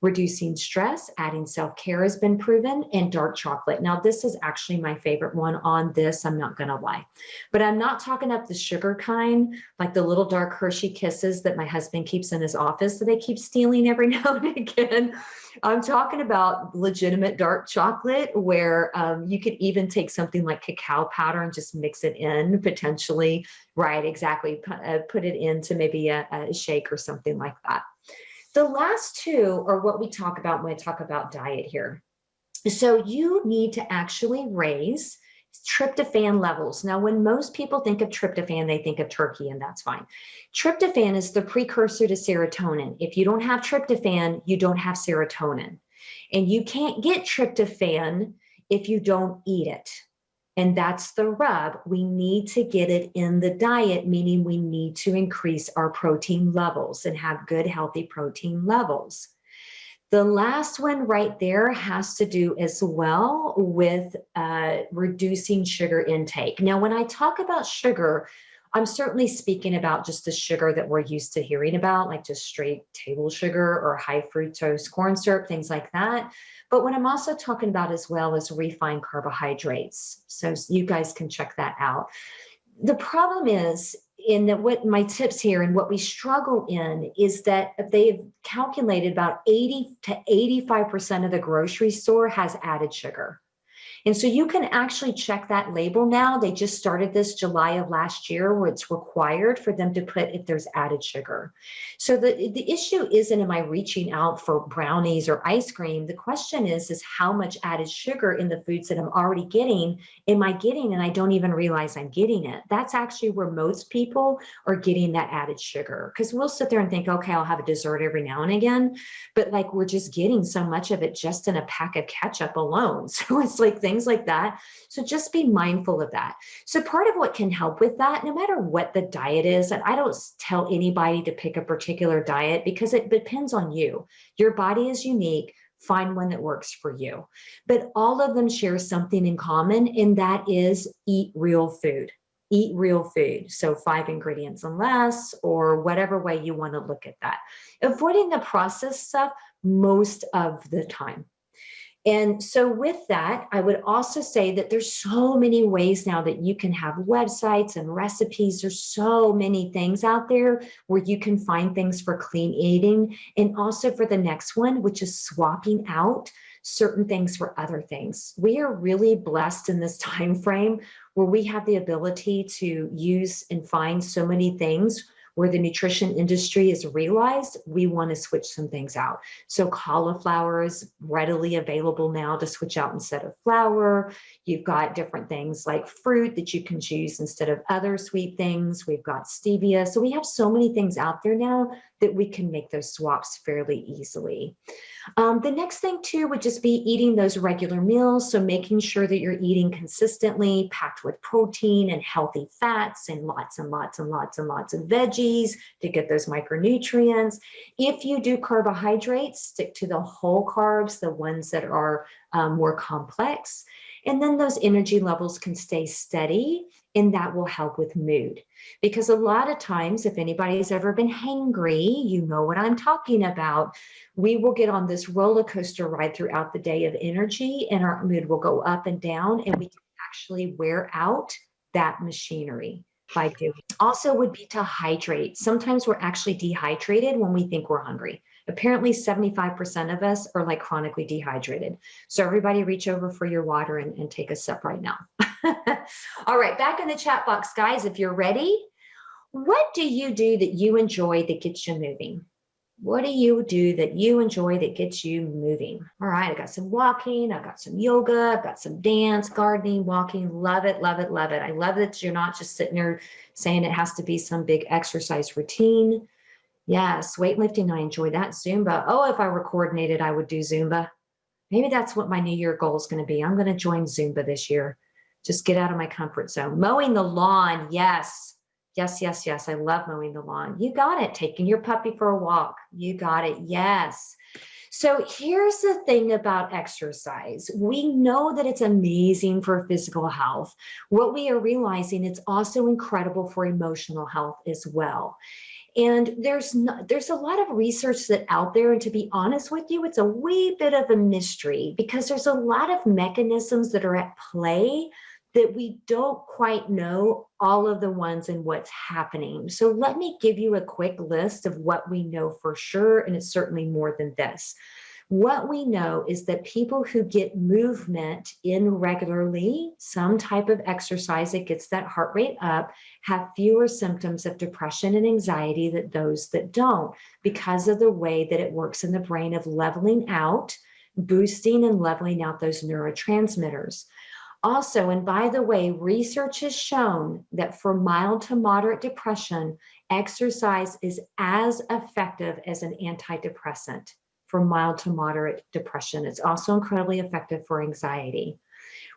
Speaker 2: Reducing stress, adding self-care has been proven, and dark chocolate. Now, this is actually my favorite one on this, I'm not gonna lie. But I'm not talking up the sugar kind, like the little dark Hershey Kisses that my husband keeps in his office that I keep stealing every now and again. I'm talking about legitimate dark chocolate where you could even take something like cacao powder and just mix it in potentially, right, exactly, put it into maybe a shake or something like that. The last 2 are what we talk about when I talk about diet here. So you need to actually raise tryptophan levels. Now, when most people think of tryptophan, they think of turkey, and that's fine. Tryptophan is the precursor to serotonin. If you don't have tryptophan, you don't have serotonin. And you can't get tryptophan if you don't eat it. And that's the rub. We need to get it in the diet, meaning we need to increase our protein levels and have good, healthy protein levels. The last one right there has to do as well with reducing sugar intake. Now, when I talk about sugar, I'm certainly speaking about just the sugar that we're used to hearing about, like just straight table sugar or high fructose corn syrup, things like that. But what I'm also talking about as well is refined carbohydrates. So you guys can check that out. The problem is in that what my tips here and what we struggle in is that they've calculated about 80 to 85% of the grocery store has added sugar. And so you can actually check that label now. They just started this July of last year, where it's required for them to put if there's added sugar. So the issue isn't, am I reaching out for brownies or ice cream? The question is how much added sugar in the foods that I'm already getting am I getting, and I don't even realize I'm getting it? That's actually where most people are getting that added sugar, because we'll sit there and think, okay, I'll have a dessert every now and again, but like we're just getting so much of it just in a pack of ketchup alone. So it's like things like that. So just be mindful of that. So part of what can help with that, no matter what the diet is, and I don't tell anybody to pick a particular diet because it depends on you. Your body is unique. Find one that works for you. But all of them share something in common, and that is eat real food. Eat real food. So 5 ingredients and less, or whatever way you want to look at that. Avoiding the processed stuff most of the time. And so with that, I would also say that there's so many ways now that you can have websites and recipes. There's so many things out there where you can find things for clean eating, and also for the next one, which is swapping out certain things for other things. We are really blessed in this time frame where we have the ability to use and find so many things where the nutrition industry has realized we want to switch some things out. So cauliflower is readily available now to switch out instead of flour. You've got different things like fruit that you can choose instead of other sweet things. We've got stevia. So we have so many things out there now that we can make those swaps fairly easily. The next thing too would just be eating those regular meals. So making sure that you're eating consistently, packed with protein and healthy fats, and lots and lots and lots and lots of veggies to get those micronutrients. If you do carbohydrates, stick to the whole carbs, the ones that are more complex. And then those energy levels can stay steady, and that will help with mood. Because a lot of times, if anybody's ever been hangry, you know what I'm talking about. We will get on this roller coaster ride throughout the day of energy, and our mood will go up and down, and we can actually wear out that machinery by doing. Also would be to hydrate. Sometimes we're actually dehydrated when we think we're hungry. Apparently 75% of us are like chronically dehydrated. So everybody reach over for your water and take a sip right now. All right, back in the chat box, guys, if you're ready, what do you do that you enjoy that gets you moving? What do you do that you enjoy that gets you moving? All right, I got some walking, I've got some yoga, I've got some dance, gardening, walking. Love it, love it, love it. I love that you're not just sitting there saying it has to be some big exercise routine. Yes, weightlifting, I enjoy that. Zumba. Oh, if I were coordinated, I would do Zumba. Maybe that's what my New Year goal is going to be. I'm going to join Zumba this year. Just get out of my comfort zone. Mowing the lawn. Yes. Yes, yes, yes. I love mowing the lawn. You got it. Taking your puppy for a walk. You got it. Yes. So here's the thing about exercise. We know that it's amazing for physical health. What we are realizing, it's also incredible for emotional health as well. And there's a lot of research that's out there. And to be honest with you, it's a wee bit of a mystery because there's a lot of mechanisms that are at play that we don't quite know all of the ones and what's happening. So let me give you a quick list of what we know for sure, and it's certainly more than this. What we know is that people who get movement in regularly, some type of exercise that gets that heart rate up, have fewer symptoms of depression and anxiety than those that don't, because of the way that it works in the brain of leveling out, boosting and leveling out those neurotransmitters. Also, and by the way, research has shown that for mild to moderate depression, exercise is as effective as an antidepressant for mild to moderate depression. It's also incredibly effective for anxiety.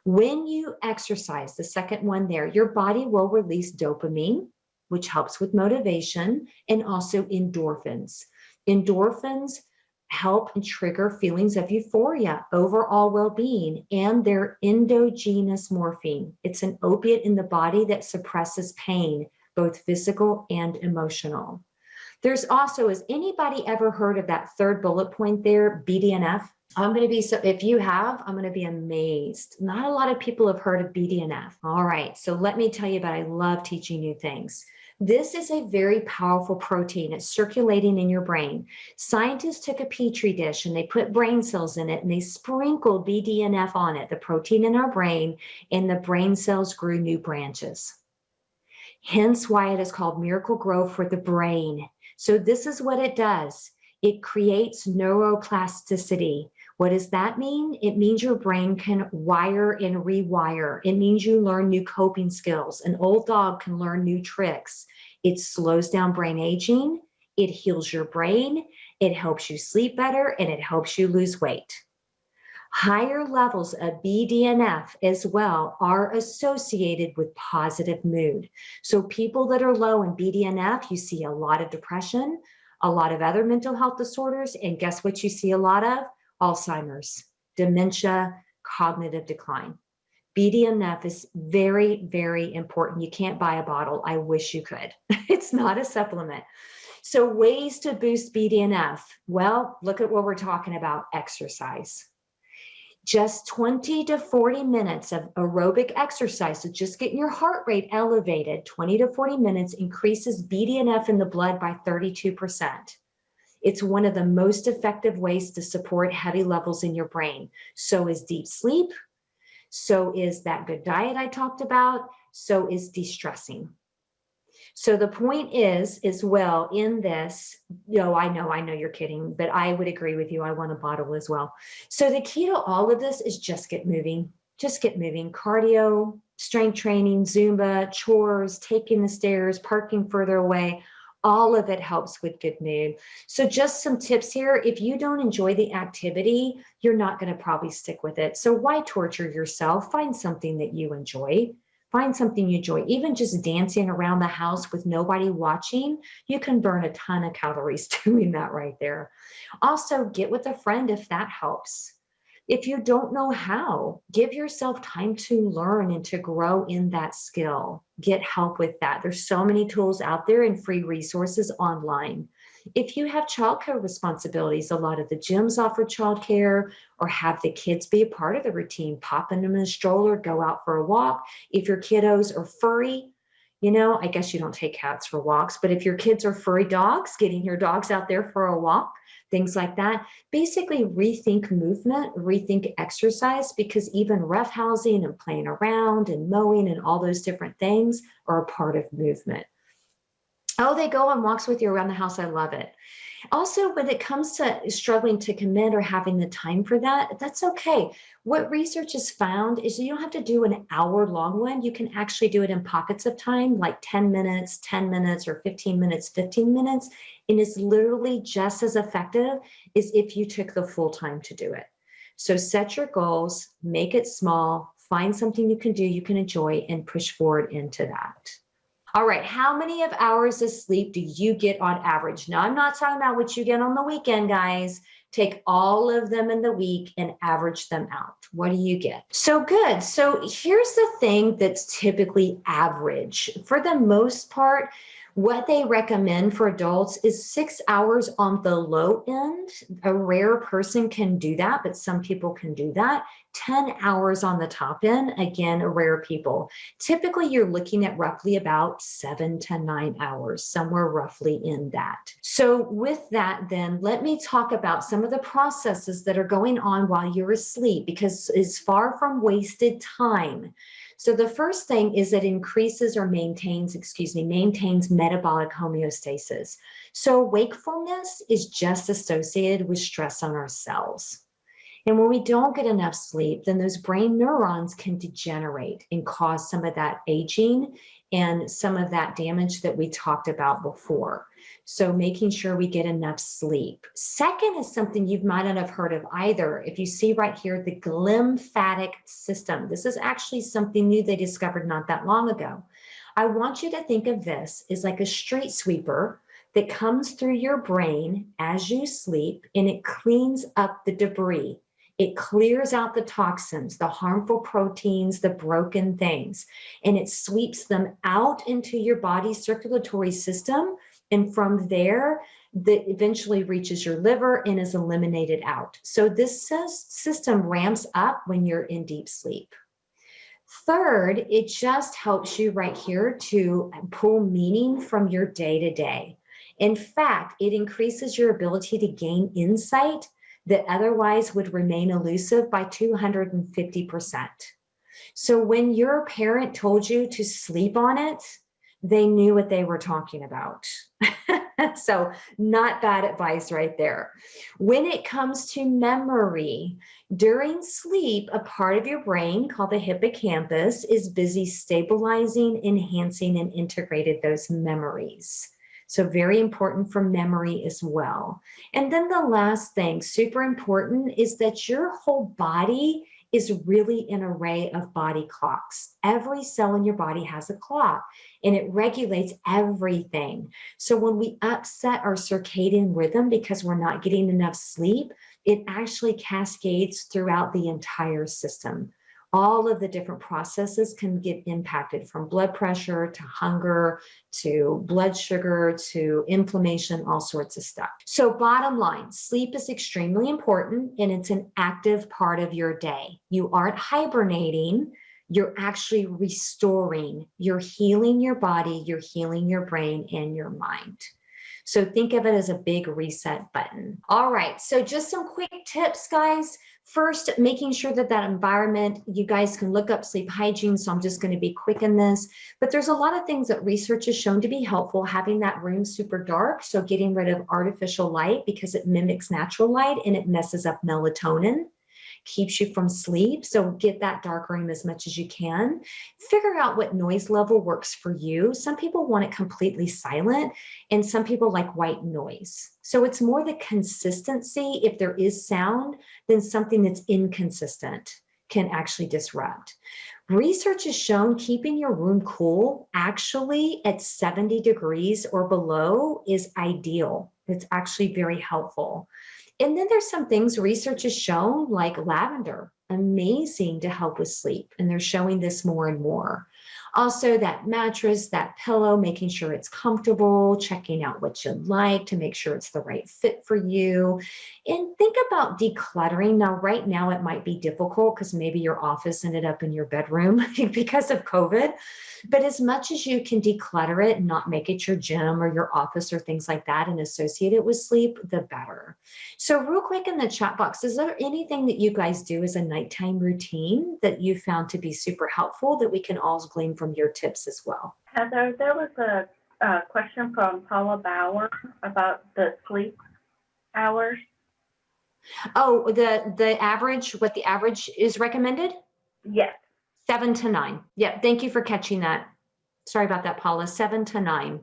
Speaker 2: When you exercise, the second one there, your body will release dopamine, which helps with motivation, and also endorphins. Endorphins help and trigger feelings of euphoria, overall well-being, and they're endogenous morphine. It's an opiate in the body that suppresses pain, both physical and emotional. There's also, has anybody ever heard of that third bullet point there, BDNF? If you have, I'm going to be amazed. Not a lot of people have heard of BDNF. All right, so let me tell you about, I love teaching new things. This is a very powerful protein. It's circulating in your brain. Scientists took a petri dish and they put brain cells in it and they sprinkled BDNF on it, the protein in our brain, and the brain cells grew new branches. Hence why it is called miracle grow for the brain. So this is what it does. It creates neuroplasticity. What does that mean? It means your brain can wire and rewire. It means you learn new coping skills. An old dog can learn new tricks. It slows down brain aging. It heals your brain. It helps you sleep better, and it helps you lose weight. Higher levels of BDNF as well are associated with positive mood. So people that are low in BDNF, you see a lot of depression, a lot of other mental health disorders, and guess what you see a lot of? Alzheimer's, dementia, cognitive decline. BDNF is very, very important. You can't buy a bottle. I wish you could. It's not a supplement. So ways to boost BDNF. Well, look at what we're talking about, exercise. Just 20 to 40 minutes of aerobic exercise, so just getting your heart rate elevated, 20 to 40 minutes increases BDNF in the blood by 32%. It's one of the most effective ways to support heavy levels in your brain. So is deep sleep. So is that good diet I talked about. So is de-stressing. So the point is, as well in this, I know you're kidding, but I would agree with you. I want a bottle as well. So the key to all of this is just get moving. Just get moving. Cardio, strength training, Zumba, chores, taking the stairs, parking further away. All of it helps with good mood. So just some tips here. If you don't enjoy the activity, you're not going to probably stick with it. So why torture yourself? Find something that you enjoy. Find something you enjoy. Even just dancing around the house with nobody watching, you can burn a ton of calories doing that right there. Also, get with a friend if that helps. If you don't know how, give yourself time to learn and to grow in that skill. Get help with that. There's so many tools out there and free resources online. If you have childcare responsibilities, a lot of the gyms offer childcare, or have the kids be a part of the routine. Pop them in a stroller, go out for a walk. If your kiddos are furry, I guess you don't take cats for walks, but if your kids are furry dogs, getting your dogs out there for a walk, things like that. Basically rethink movement, rethink exercise, because even roughhousing and playing around and mowing and all those different things are a part of movement. Oh, they go on walks with you around the house. I love it. Also, when it comes to struggling to commit or having the time for that, that's okay. What research has found is you don't have to do an hour-long one. You can actually do it in pockets of time, like 10 minutes, or 15 minutes, 15 minutes. And it's literally just as effective as if you took the full time to do it. So set your goals, make it small, find something you can do, you can enjoy, and push forward into that. All right, how many of hours of sleep do you get on average? Now, I'm not talking about what you get on the weekend, guys. Take all of them in the week and average them out. What do you get? So good. So here's the thing that's typically average. For the most part, what they recommend for adults is 6 hours on the low end. A rare person can do that, but some people can do that. 10 hours on the top end, again, rare people. Typically, you're looking at roughly about 7 to 9 hours, somewhere roughly in that. So with that, then, let me talk about some of the processes that are going on while you're asleep, because it's far from wasted time. So the first thing is it increases or maintains metabolic homeostasis. So wakefulness is just associated with stress on our cells. And when we don't get enough sleep, then those brain neurons can degenerate and cause some of that aging and some of that damage that we talked about before. So making sure we get enough sleep. Second is something you might not have heard of either. If you see right here, the glymphatic system. This is actually something new they discovered not that long ago. I want you to think of this as like a street sweeper that comes through your brain as you sleep, and it cleans up the debris. It clears out the toxins, the harmful proteins, the broken things, and it sweeps them out into your body's circulatory system. And from there, that eventually reaches your liver and is eliminated out. So this system ramps up when you're in deep sleep. Third, it just helps you right here to pull meaning from your day to day. In fact, it increases your ability to gain insight that otherwise would remain elusive by 250%. So when your parent told you to sleep on it, they knew what they were talking about. So not bad advice right there. When it comes to memory, during sleep, a part of your brain called the hippocampus is busy stabilizing, enhancing, and integrating those memories. So very important for memory as well. And then the last thing, super important, is that your whole body is really an array of body clocks. Every cell in your body has a clock and it regulates everything. So when we upset our circadian rhythm because we're not getting enough sleep, it actually cascades throughout the entire system. All of the different processes can get impacted, from blood pressure to hunger to blood sugar to inflammation, all sorts of stuff. So bottom line, sleep is extremely important and it's an active part of your day. You aren't hibernating, you're actually restoring, you're healing your body, you're healing your brain and your mind. So think of it as a big reset button. All right, so just some quick tips, guys. First, making sure that that environment, you guys can look up sleep hygiene, so I'm just going to be quick in this. But there's a lot of things that research has shown to be helpful. Having that room super dark, so getting rid of artificial light because it mimics natural light and it messes up melatonin, keeps you from sleep. So get that dark room as much as you can. Figure out what noise level works for you. Some people want it completely silent and some people like white noise. So it's more the consistency, if there is sound, than something that's inconsistent can actually disrupt. Research has shown keeping your room cool actually at 70 degrees or below is ideal. It's actually very helpful. And then there's some things research has shown, like lavender, amazing to help with sleep. And they're showing this more and more. Also, that mattress, that pillow, making sure it's comfortable, checking out what you like to make sure it's the right fit for you. And think about decluttering. Now, right now, it might be difficult because maybe your office ended up in your bedroom because of COVID. But as much as you can declutter it and not make it your gym or your office or things like that and associate it with sleep, the better. So real quick in the chat box, is there anything that you guys do as a nighttime routine that you found to be super helpful that we can all glean from your tips as well?
Speaker 1: Heather, there was a question from Paula Bauer about the sleep hours.
Speaker 2: Oh, the average, what the average is recommended?
Speaker 1: Yes.
Speaker 2: 7 to 9. Yeah, thank you for catching that. Sorry about that, Paula. 7 to 9.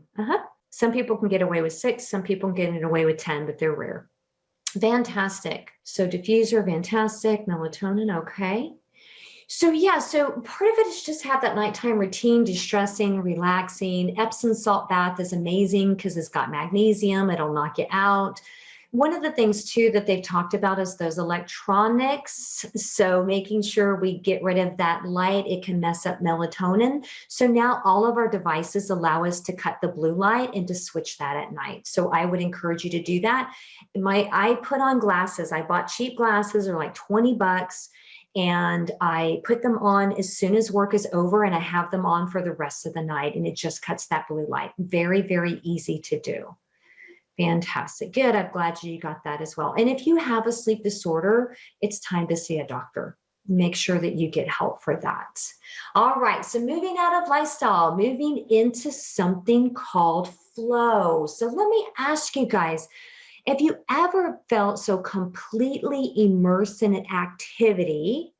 Speaker 2: Some people can get away with 6, some people can get away with 10, but they're rare. Fantastic. So diffuser, fantastic. Melatonin, okay. So yeah, so part of it is just have that nighttime routine, distressing, relaxing. Epsom salt bath is amazing because it's got magnesium. It'll knock you out. One of the things too that they've talked about is those electronics. So making sure we get rid of that light, it can mess up melatonin. So now all of our devices allow us to cut the blue light and to switch that at night. So I would encourage you to do that. I put on glasses. I bought cheap glasses, they're like 20 bucks. And I put them on as soon as work is over and I have them on for the rest of the night. And it just cuts that blue light. Very, very easy to do. Fantastic. Good. I'm glad you got that as well. And if you have a sleep disorder, it's time to see a doctor. Make sure that you get help for that. All right. So moving out of lifestyle, moving into something called flow. So let me ask you guys, have you ever felt so completely immersed in an activity?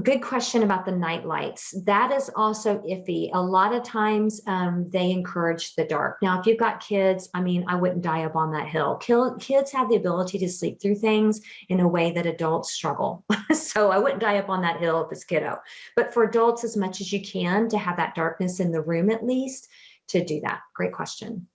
Speaker 2: Good question about the night lights. That is also iffy. A lot of times they encourage the dark. Now, if you've got kids, I mean, I wouldn't die up on that hill. Kids have the ability to sleep through things in a way that adults struggle. So I wouldn't die up on that hill if it's kiddo. But for adults, as much as you can, to have that darkness in the room at least, to do that. Great question.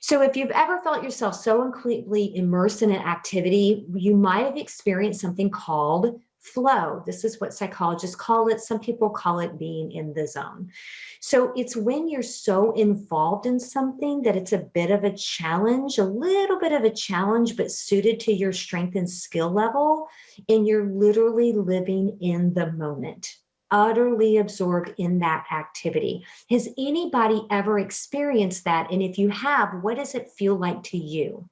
Speaker 2: So if you've ever felt yourself so completely immersed in an activity, you might have experienced something called flow. This is what psychologists call it. Some people call it being in the zone. So it's when you're so involved in something that it's a bit of a challenge, a little bit of a challenge, but suited to your strength and skill level. And you're literally living in the moment. utterly absorbed in that activity. Has anybody ever experienced that? And if you have, what does it feel like to you?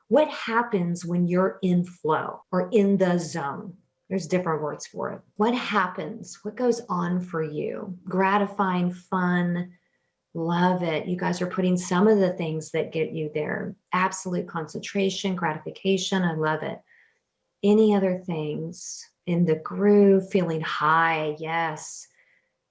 Speaker 2: What happens when you're in flow or in the zone? There's different words for it. What happens? What goes on for you? Gratifying, fun, love it. You guys are putting some of the things that get you there. Absolute concentration, gratification. I love it. Any other things in the groove, feeling high? Yes.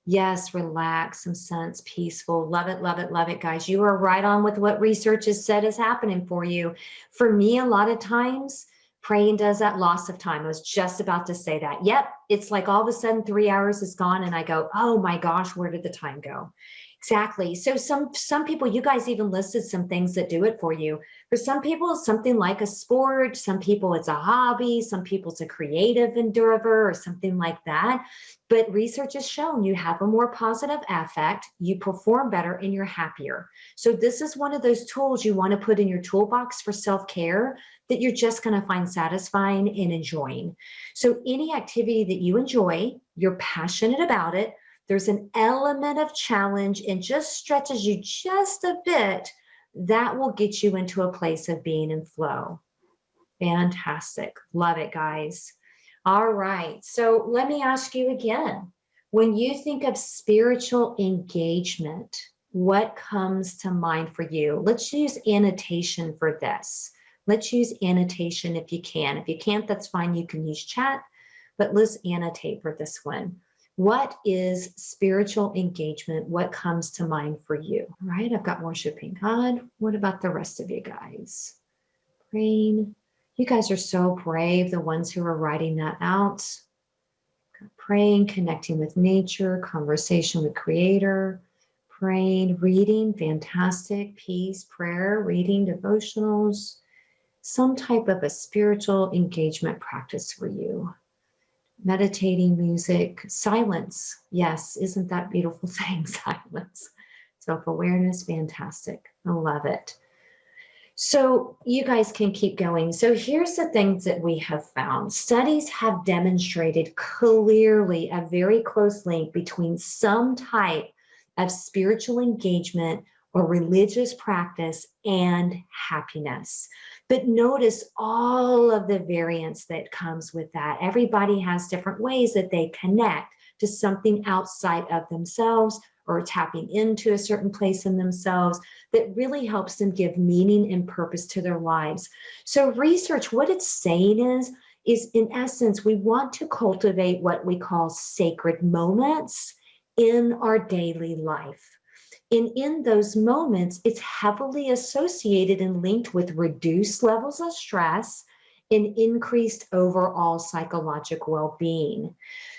Speaker 2: Yes, relax, some sense, peaceful. Love it, love it, love it, guys. You are right on with what research has said is happening for you. For me, a lot of times, praying does that loss of time. I was just about to say that. Yep, it's like all of a sudden 3 hours is gone and I go, oh my gosh, where did the time go? Exactly. So some people, you guys even listed some things that do it for you. For some people, it's something like a sport. Some people, it's a hobby. Some people, it's a creative endeavor or something like that. But research has shown you have a more positive affect, you perform better, and you're happier. So this is one of those tools you want to put in your toolbox for self-care that you're just going to find satisfying and enjoying. So any activity that you enjoy, you're passionate about it, there's an element of challenge and just stretches you just a bit, that will get you into a place of being in flow. Fantastic. Love it, guys. All right. So let me ask you again, when you think of spiritual engagement, what comes to mind for you? Let's use annotation for this. Let's use annotation if you can. If you can't, that's fine. You can use chat, but let's annotate for this one. What is spiritual engagement? What comes to mind for you? All right, I've got worshiping God. What about the rest of you guys? Praying. You guys are so brave, the ones who are writing that out. Praying, connecting with nature, conversation with Creator, praying, reading, fantastic, peace, prayer, reading, devotionals, some type of a spiritual engagement practice for you. Meditating, music, silence. Yes, isn't that beautiful thing? Silence. Self-awareness, fantastic. I love it. So you guys can keep going. So here's the things that we have found. Studies have demonstrated clearly a very close link between some type of spiritual engagement or religious practice and happiness. But notice all of the variance that comes with that. Everybody has different ways that they connect to something outside of themselves or tapping into a certain place in themselves that really helps them give meaning and purpose to their lives. So research, what it's saying is in essence, we want to cultivate what we call sacred moments in our daily life. And in those moments, it's heavily associated and linked with reduced levels of stress and increased overall psychological well-being.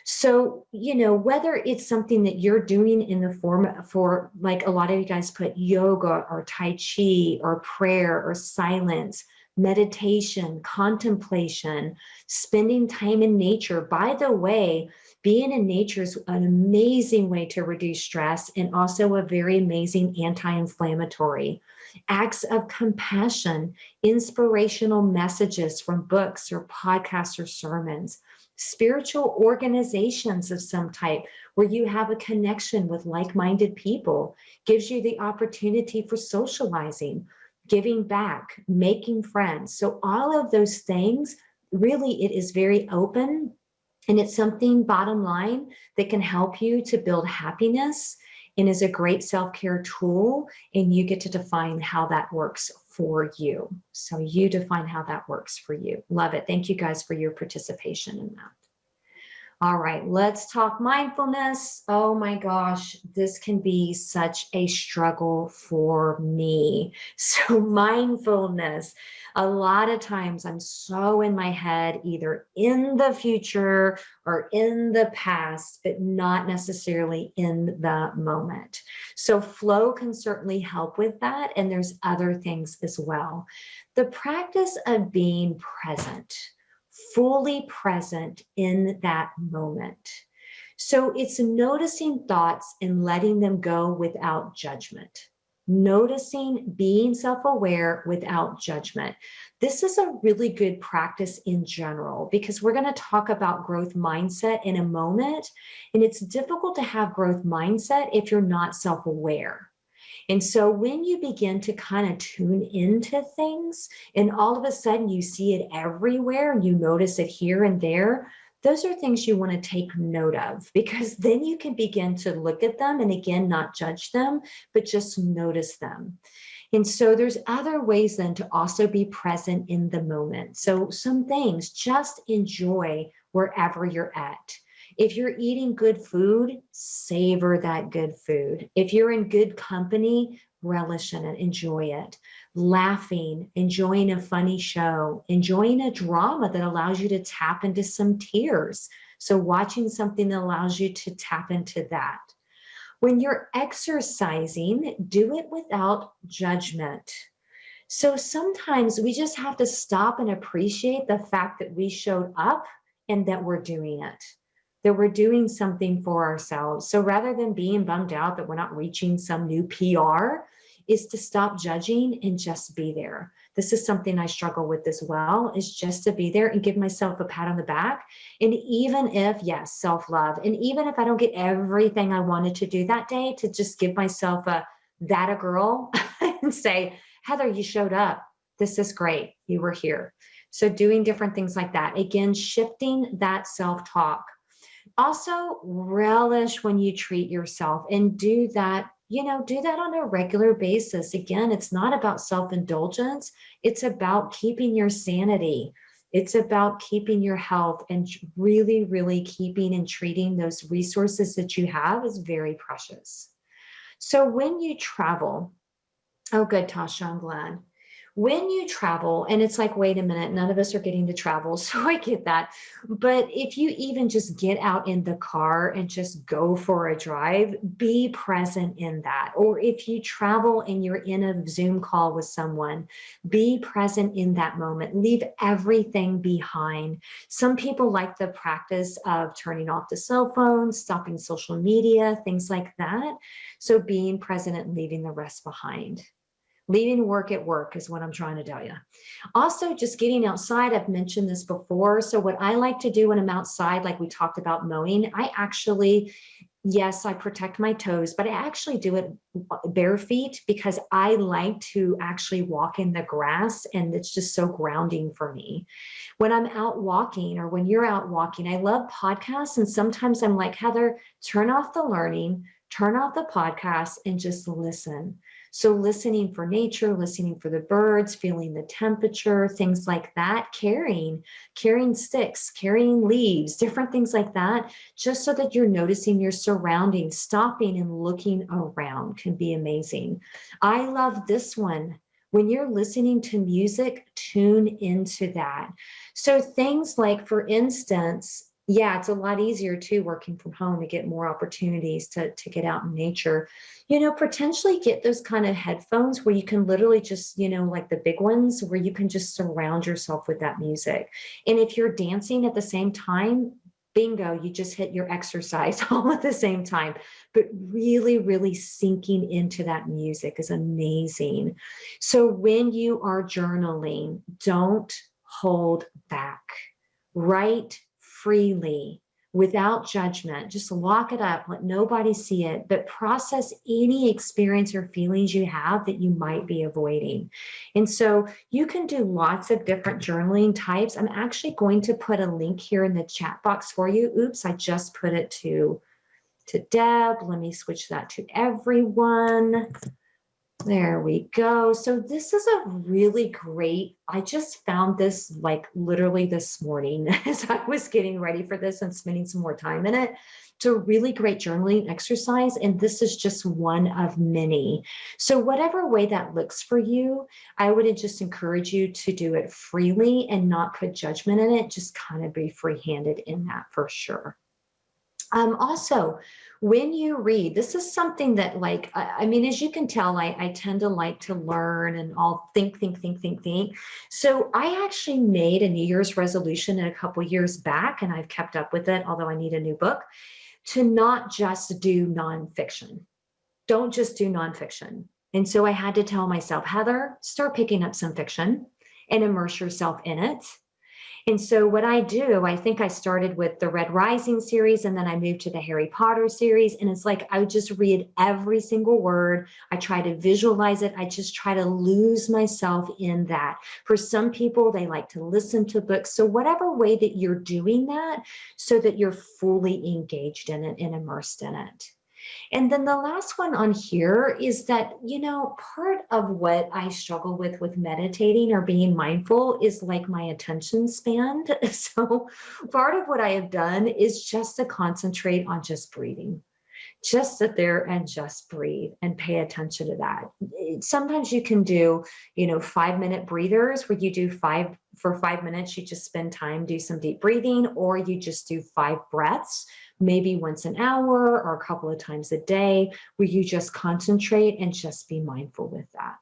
Speaker 2: So, you know, whether it's something that you're doing in the form for, like a lot of you guys put yoga or Tai Chi or prayer or silence, meditation, contemplation, spending time in nature. By the way, being in nature is an amazing way to reduce stress and also a very amazing anti-inflammatory. Acts of compassion, inspirational messages from books or podcasts or sermons, spiritual organizations of some type where you have a connection with like-minded people gives you the opportunity for socializing, giving back, making friends. So all of those things, really, it is very open. And it's something, bottom line, that can help you to build happiness and is a great self-care tool. And you get to define how that works for you. So you define how that works for you. Love it. Thank you guys for your participation in that. All right, let's talk mindfulness. Oh my gosh, this can be such a struggle for me. So mindfulness, a lot of times I'm so in my head, either in the future or in the past, but not necessarily in the moment. So flow can certainly help with that. And there's other things as well. The practice of being present, fully present in that moment. So it's noticing thoughts and letting them go without judgment. noticing, being self-aware without judgment. This is a really good practice in general because we're going to talk about growth mindset in a moment. And it's difficult to have growth mindset if you're not self-aware. And so when you begin to kind of tune into things and all of a sudden you see it everywhere, you notice it here and there, those are things you want to take note of, because then you can begin to look at them and again, not judge them, but just notice them. And so there's other ways then to also be present in the moment. So some things, just enjoy wherever you're at. If you're eating good food, savor that good food. If you're in good company, relish in it, enjoy it. Laughing, enjoying a funny show, enjoying a drama that allows you to tap into some tears. So watching something that allows you to tap into that. When you're exercising, do it without judgment. So sometimes we just have to stop and appreciate the fact that we showed up and that we're doing it, that we're doing something for ourselves. So rather than being bummed out that we're not reaching some new PR, is to stop judging and just be there. This is something I struggle with as well, is just to be there and give myself a pat on the back. And even if, yes, self-love, and even if I don't get everything I wanted to do that day, to just give myself a girl and say, Heather, you showed up. This is great. You were here. So doing different things like that. Again, shifting that self-talk. Also, relish when you treat yourself and do that, do that on a regular basis. Again, it's not about self-indulgence. It's about keeping your sanity. It's about keeping your health and really, really keeping and treating those resources that you have as very precious. So when you travel, oh, good, Tasha, I'm glad. When you travel, and it's like, wait a minute, none of us are getting to travel, so I get that. But if you even just get out in the car and just go for a drive, be present in that. Or if you travel and you're in a Zoom call with someone, be present in that moment. Leave everything behind. Some people like the practice of turning off the cell phone, stopping social media, things like that. So being present and leaving the rest behind. Leaving work at work is what I'm trying to tell you. Also, just getting outside. I've mentioned this before. So what I like to do when I'm outside, like we talked about mowing, I actually, yes, I protect my toes, but I actually do it bare feet because I like to actually walk in the grass, and it's just so grounding for me. When I'm out walking, or when you're out walking, I love podcasts. And sometimes I'm like, Heather, turn off the learning, turn off the podcast, and just listen. So listening for nature, listening for the birds, feeling the temperature, things like that, carrying sticks, carrying leaves, different things like that, just so that you're noticing your surroundings. Stopping and looking around can be amazing. I love this one. When you're listening to music, tune into that. So things like, for instance, yeah, it's a lot easier too, working from home, to get more opportunities to get out in nature. Potentially get those kind of headphones where you can literally just, like the big ones, where you can just surround yourself with that music. And if you're dancing at the same time, bingo, you just hit your exercise all at the same time. But really, really sinking into that music is amazing. So when you are journaling, don't hold back. Write freely, without judgment. Just lock it up, let nobody see it, but process any experience or feelings you have that you might be avoiding. And so you can do lots of different journaling types. I'm actually going to put a link here in the chat box for you. Oops, I just put it to Deb. Let me switch that to everyone. There we go. So this is a really great, I just found this like literally this morning as I was getting ready for this and spending some more time in it. It's a really great journaling exercise, and this is just one of many. So whatever way that looks for you, I would just encourage you to do it freely and not put judgment in it. Just kind of be free-handed in that for sure. Also, when you read, this is something that, like, I mean, as you can tell, I tend to like to learn and I'll think. So I actually made a New Year's resolution a couple years back, and I've kept up with it, although I need a new book, to not just do nonfiction. Don't just do nonfiction. And so I had to tell myself, Heather, start picking up some fiction and immerse yourself in it. And so what I do, I think I started with the Red Rising series, and then I moved to the Harry Potter series. And it's like, I would just read every single word. I try to visualize it. I just try to lose myself in that. For some people, they like to listen to books. So whatever way that you're doing that, so that you're fully engaged in it and immersed in it. And then the last one on here is that, part of what I struggle with meditating or being mindful is like my attention span. So part of what I have done is just to concentrate on just breathing. Just sit there and just breathe and pay attention to that. Sometimes you can do, 5-minute breathers where you do for 5 minutes, you just spend time, do some deep breathing, or you just do 5 breaths, maybe once an hour or a couple of times a day, where you just concentrate and just be mindful with that.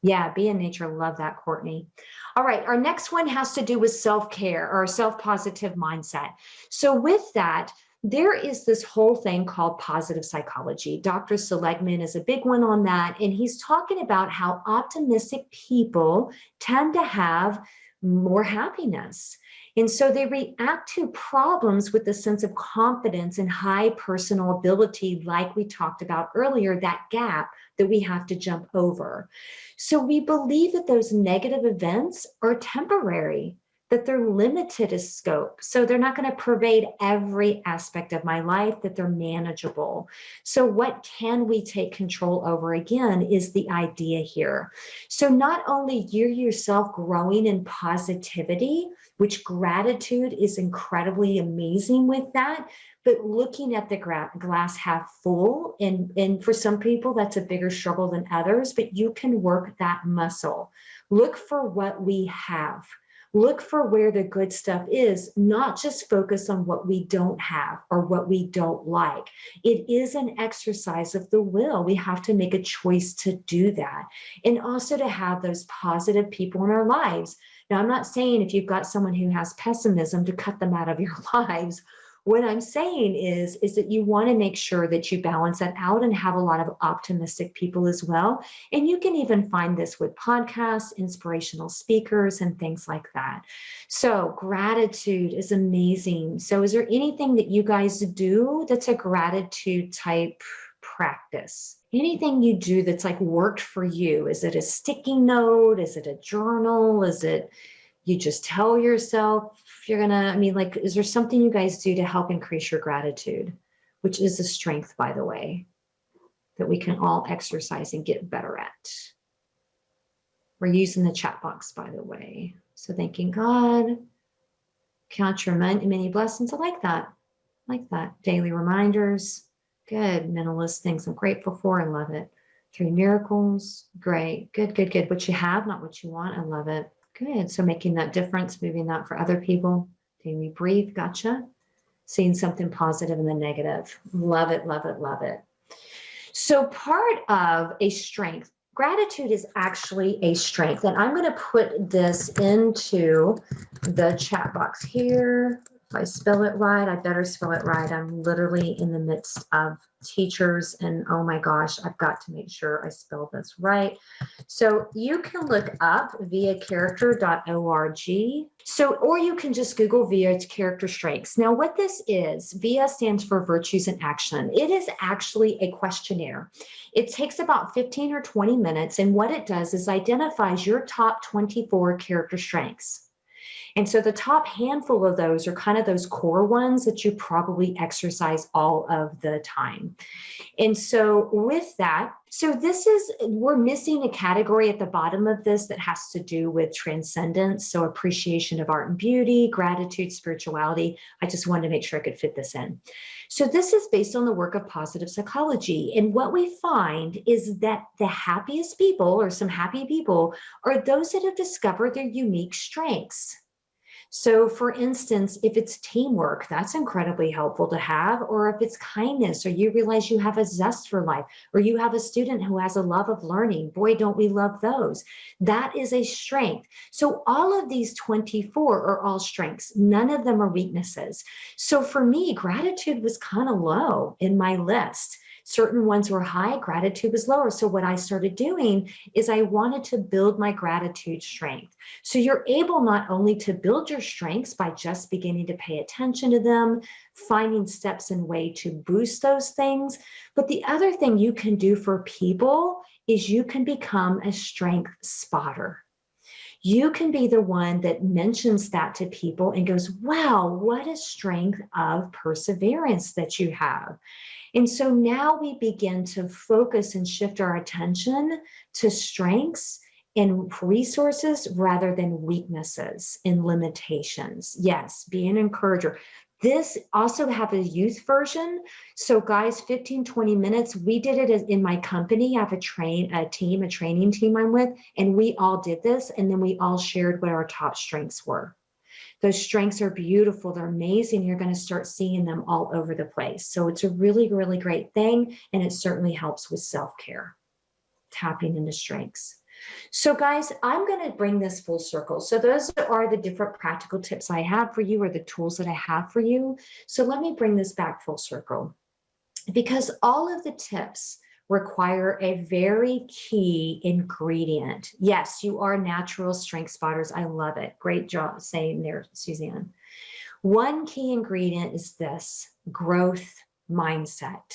Speaker 2: Yeah, be in nature. Love that, Courtney. All right, our next one has to do with self-care or self-positive mindset. So with that, there is this whole thing called positive psychology. Dr. Seligman is a big one on that. And he's talking about how optimistic people tend to have more happiness. And so they react to problems with a sense of confidence and high personal ability, like we talked about earlier, that gap that we have to jump over. So we believe that those negative events are temporary, that they're limited in scope. So they're not going to pervade every aspect of my life, that they're manageable. So what can we take control over again is the idea here. So not only you yourself growing in positivity, which gratitude is incredibly amazing with that, but looking at the glass half full, and for some people, that's a bigger struggle than others, but you can work that muscle. Look for what we have. Look for where the good stuff is, not just focus on what we don't have or what we don't like. It is an exercise of the will. We have to make a choice to do that. And also to have those positive people in our lives. Now, I'm not saying if you've got someone who has pessimism to cut them out of your lives. What I'm saying is that you want to make sure that you balance that out and have a lot of optimistic people as well. And you can even find this with podcasts, inspirational speakers, and things like that. So gratitude is amazing. So is there anything that you guys do that's a gratitude type practice? Anything you do that's like worked for you? Is it a sticky note? Is it a journal? Is it you just tell yourself you're gonna, is there something you guys do to help increase your gratitude, which is a strength, by the way, that we can all exercise and get better at? We're using the chat box, by the way. So thanking God, count your many blessings. I like that. Daily reminders. Good. Minimalist things I'm grateful for. I love it. 3 miracles. Great. Good. What you have, not what you want. I love it. Good. So making that difference, moving that for other people. Daily breathe. Gotcha. Seeing something positive in the negative. Love it. So part of a strength, gratitude is actually a strength. And I'm going to put this into the chat box here. If I spell it right, I better spell it right. I'm literally in the midst of teachers and oh my gosh, I've got to make sure I spell this right. So you can look up viacharacter.org. So, or you can just Google VIA character strengths. Now what this is, VIA stands for virtues in action. It is actually a questionnaire. It takes about 15 or 20 minutes. And what it does is identifies your top 24 character strengths. And so the top handful of those are kind of those core ones that you probably exercise all of the time. And so with that, we're missing a category at the bottom of this that has to do with transcendence. So appreciation of art and beauty, gratitude, spirituality. I just wanted to make sure I could fit this in. So this is based on the work of positive psychology. And what we find is that the happiest people, or some happy people, are those that have discovered their unique strengths. So for instance, if it's teamwork, that's incredibly helpful to have, or if it's kindness, or you realize you have a zest for life, or you have a student who has a love of learning, boy, don't we love those. That is a strength. So all of these 24 are all strengths. None of them are weaknesses. So for me, gratitude was kind of low in my list. Certain ones were high, gratitude was lower. So what I started doing is I wanted to build my gratitude strength. So you're able not only to build your strengths by just beginning to pay attention to them, finding steps and way to boost those things, but the other thing you can do for people is you can become a strength spotter. You can be the one that mentions that to people and goes, wow, what a strength of perseverance that you have. And so now we begin to focus and shift our attention to strengths and resources rather than weaknesses and limitations. Yes, be an encourager. This also have a youth version. So guys, 15, 20 minutes. We did it in my company. I have a training team I'm with, and we all did this. And then we all shared what our top strengths were. Those strengths are beautiful. They're amazing. You're going to start seeing them all over the place. So it's a really, really great thing. And it certainly helps with self-care, tapping into strengths. So guys, I'm going to bring this full circle. So those are the different practical tips I have for you, or the tools that I have for you. So let me bring this back full circle, because all of the tips require a very key ingredient. Yes, you are natural strength spotters. I love it. Great job saying there, Suzanne. One key ingredient is this: growth mindset.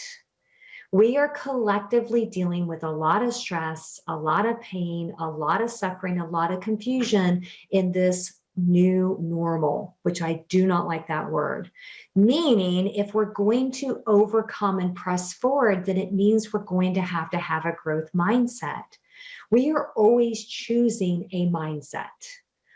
Speaker 2: We are collectively dealing with a lot of stress, a lot of pain, a lot of suffering, a lot of confusion in this new normal, which I do not like that word. Meaning, if we're going to overcome and press forward, then it means we're going to have a growth mindset. We are always choosing a mindset,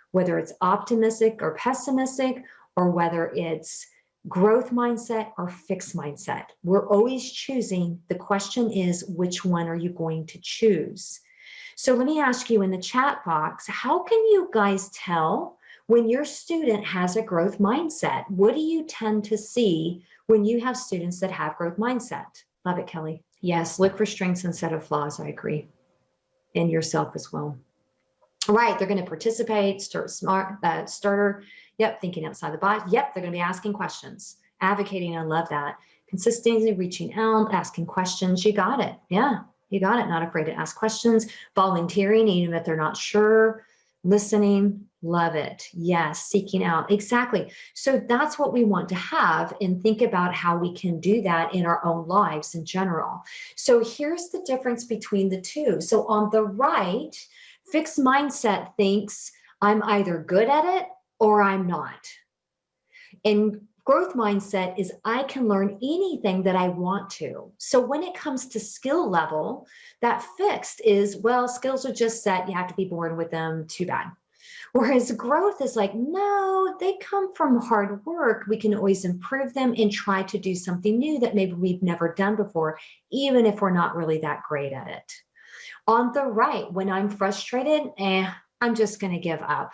Speaker 2: whether it's optimistic or pessimistic, or whether it's growth mindset or fixed mindset. We're always choosing. The question is, which one are you going to choose? So let me ask you in the chat box, how can you guys tell when your student has a growth mindset? What do you tend to see when you have students that have growth mindset? Love it, Kelly. Yes, look for strengths instead of flaws. I agree. And yourself as well. Right, they're going to participate, starter. Yep, thinking outside the box. Yep, they're going to be asking questions, advocating. I love that. Consistently reaching out, asking questions. You got it. Yeah, you got it. Not afraid to ask questions, volunteering, even if they're not sure, listening. Love it. Yes, seeking out. Exactly. So that's what we want to have, and think about how we can do that in our own lives in general. So here's the difference between the two. So on the right, fixed mindset thinks I'm either good at it or I'm not. And growth mindset is I can learn anything that I want to. So when it comes to skill level, that fixed is, well, skills are just set. You have to be born with them. Too bad. Whereas growth is like, no, they come from hard work. We can always improve them and try to do something new that maybe we've never done before, even if we're not really that great at it. On the right, when I'm frustrated, I'm just going to give up.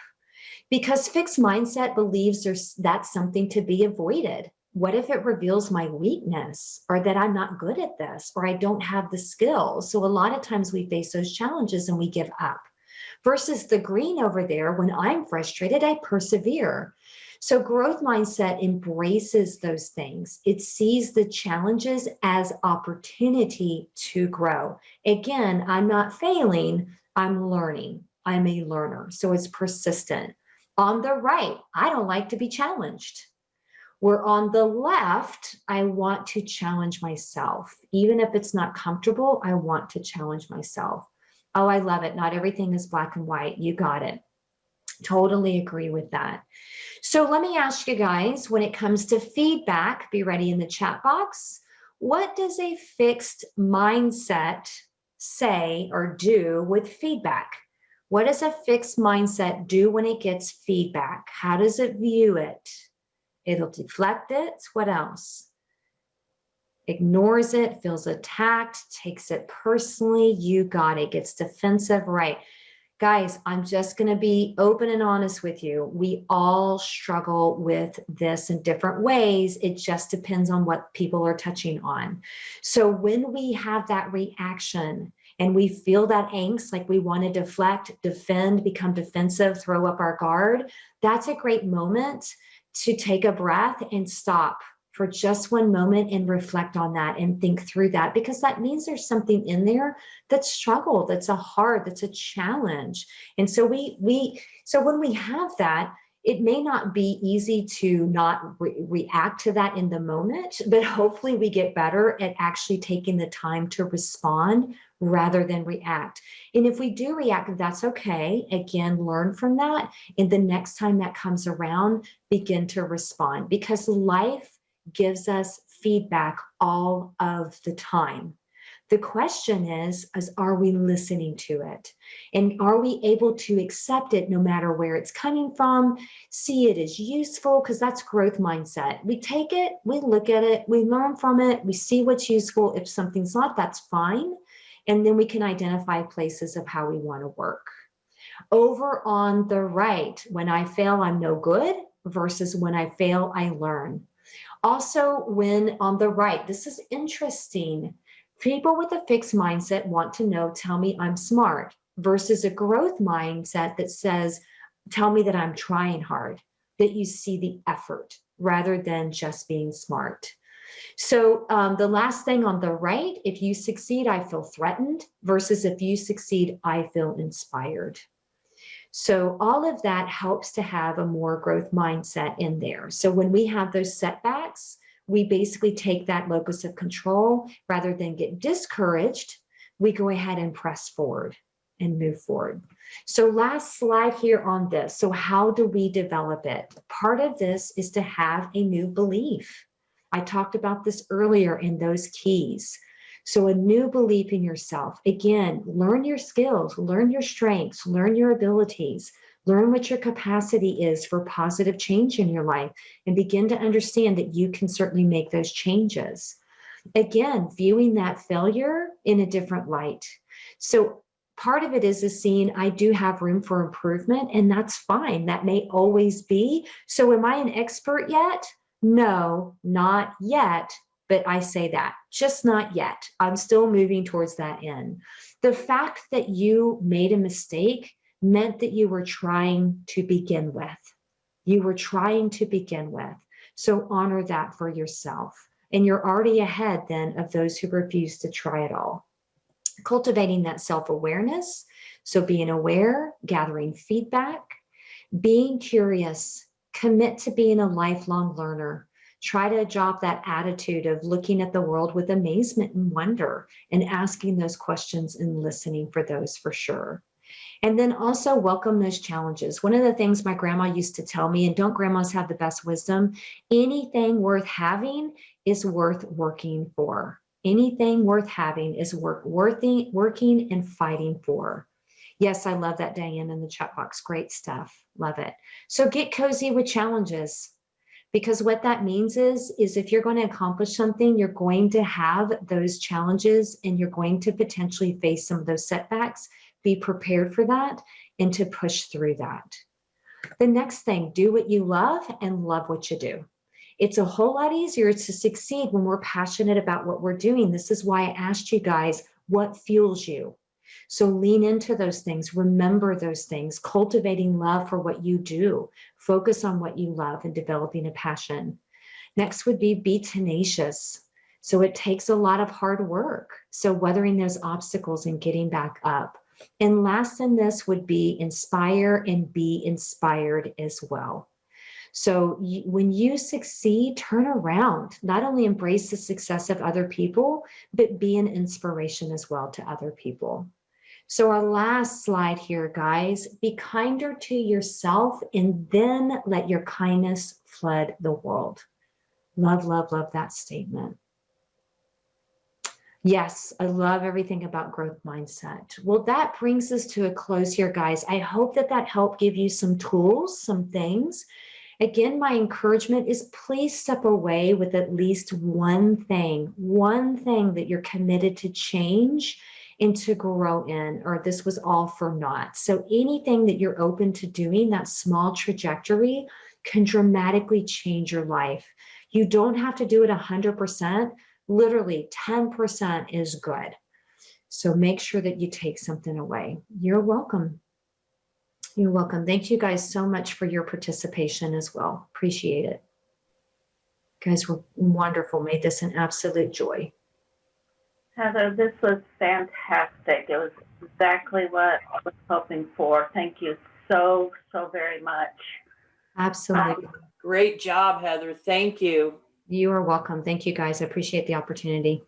Speaker 2: Because fixed mindset believes that's something to be avoided. What if it reveals my weakness, or that I'm not good at this, or I don't have the skills? So a lot of times we face those challenges and we give up. Versus the green over there, when I'm frustrated, I persevere. So growth mindset embraces those things. It sees the challenges as opportunity to grow. Again, I'm not failing, I'm learning. I'm a learner. So it's persistent. On the right, I don't like to be challenged. Where on the left, I want to challenge myself. Even if it's not comfortable, I want to challenge myself. Oh, I love it. Not everything is black and white. You got it. Totally agree with that. So let me ask you guys, when it comes to feedback, be ready in the chat box. What does a fixed mindset say or do with feedback? What does a fixed mindset do when it gets feedback? How does it view it? It'll deflect it. What else? Ignores it, feels attacked, takes it personally. You got it. Gets defensive. Right. Guys, I'm just going to be open and honest with you. We all struggle with this in different ways. It just depends on what people are touching on. So when we have that reaction and we feel that angst, like we want to deflect, defend, become defensive, throw up our guard, that's a great moment to take a breath and stop for just one moment and reflect on that and think through that, because that means there's something in there that's struggle, that's a challenge. And so so when we have that, it may not be easy to not react to that in the moment, but hopefully we get better at actually taking the time to respond rather than react. And if we do react, that's okay. Again, learn from that. And the next time that comes around, begin to respond, because life gives us feedback all of the time. The question is are we listening to it? And are we able to accept it no matter where it's coming from, see it as useful? Because that's growth mindset. We take it, we look at it, we learn from it, we see what's useful. If something's not, that's fine. And then we can identify places of how we want to work. Over on the right, when I fail, I'm no good, versus when I fail, I learn. Also, when on the right, this is interesting. People with a fixed mindset want to know, tell me I'm smart, versus a growth mindset that says, tell me that I'm trying hard, that you see the effort rather than just being smart. So the last thing on the right, if you succeed, I feel threatened, versus if you succeed, I feel inspired. So all of that helps to have a more growth mindset in there. So when we have those setbacks, we basically take that locus of control. Rather than get discouraged, we go ahead and press forward and move forward. So last slide here on this. So how do we develop it? Part of this is to have a new belief. I talked about this earlier in those keys. So a new belief in yourself. Again, learn your skills, learn your strengths, learn your abilities, learn what your capacity is for positive change in your life, and begin to understand that you can certainly make those changes. Again, viewing that failure in a different light. So part of it is seeing I do have room for improvement, and that's fine. That may always be. So am I an expert yet? No, not yet. But I say that, just not yet. I'm still moving towards that end. The fact that you made a mistake meant that you were trying to begin with. You were trying to begin with. So honor that for yourself. And you're already ahead then of those who refuse to try it all. Cultivating that self-awareness. So being aware, gathering feedback, being curious, commit to being a lifelong learner. Try to adopt that attitude of looking at the world with amazement and wonder, and asking those questions and listening for those for sure. And then also welcome those challenges. One of the things my grandma used to tell me, and don't grandmas have the best wisdom, anything worth having is worth working for. Anything worth having is worth working and fighting for. Yes, I love that, Diane, in the chat box. Great stuff. Love it. So get cozy with challenges. Because what that means is if you're going to accomplish something, you're going to have those challenges and you're going to potentially face some of those setbacks. Be prepared for that and to push through that. The next thing, do what you love and love what you do. It's a whole lot easier to succeed when we're passionate about what we're doing. This is why I asked you guys, what fuels you? So lean into those things, remember those things, cultivating love for what you do, focus on what you love and developing a passion. Next would be tenacious. So it takes a lot of hard work. So weathering those obstacles and getting back up. And last in this would be inspire and be inspired as well. So when you succeed, turn around, not only embrace the success of other people, but be an inspiration as well to other people. So our last slide here, guys, be kinder to yourself and then let your kindness flood the world. Love, love, love that statement. Yes, I love everything about growth mindset. Well, that brings us to a close here, guys. I hope that helped give you some tools, some things. Again, my encouragement is please step away with at least one thing that you're committed to change and to grow in, or this was all for naught. So anything that you're open to doing, that small trajectory can dramatically change your life. You don't have to do it 100%. Literally 10% is good. So make sure that you take something away. You're welcome. You're welcome. Thank you guys so much for your participation as well. Appreciate it. You guys were wonderful, made this an absolute joy.
Speaker 1: Heather, this was fantastic. It was exactly what I was hoping for. Thank you so, so very much.
Speaker 2: Absolutely.
Speaker 3: Great job, Heather. Thank you.
Speaker 2: You are welcome. Thank you guys. I appreciate the opportunity.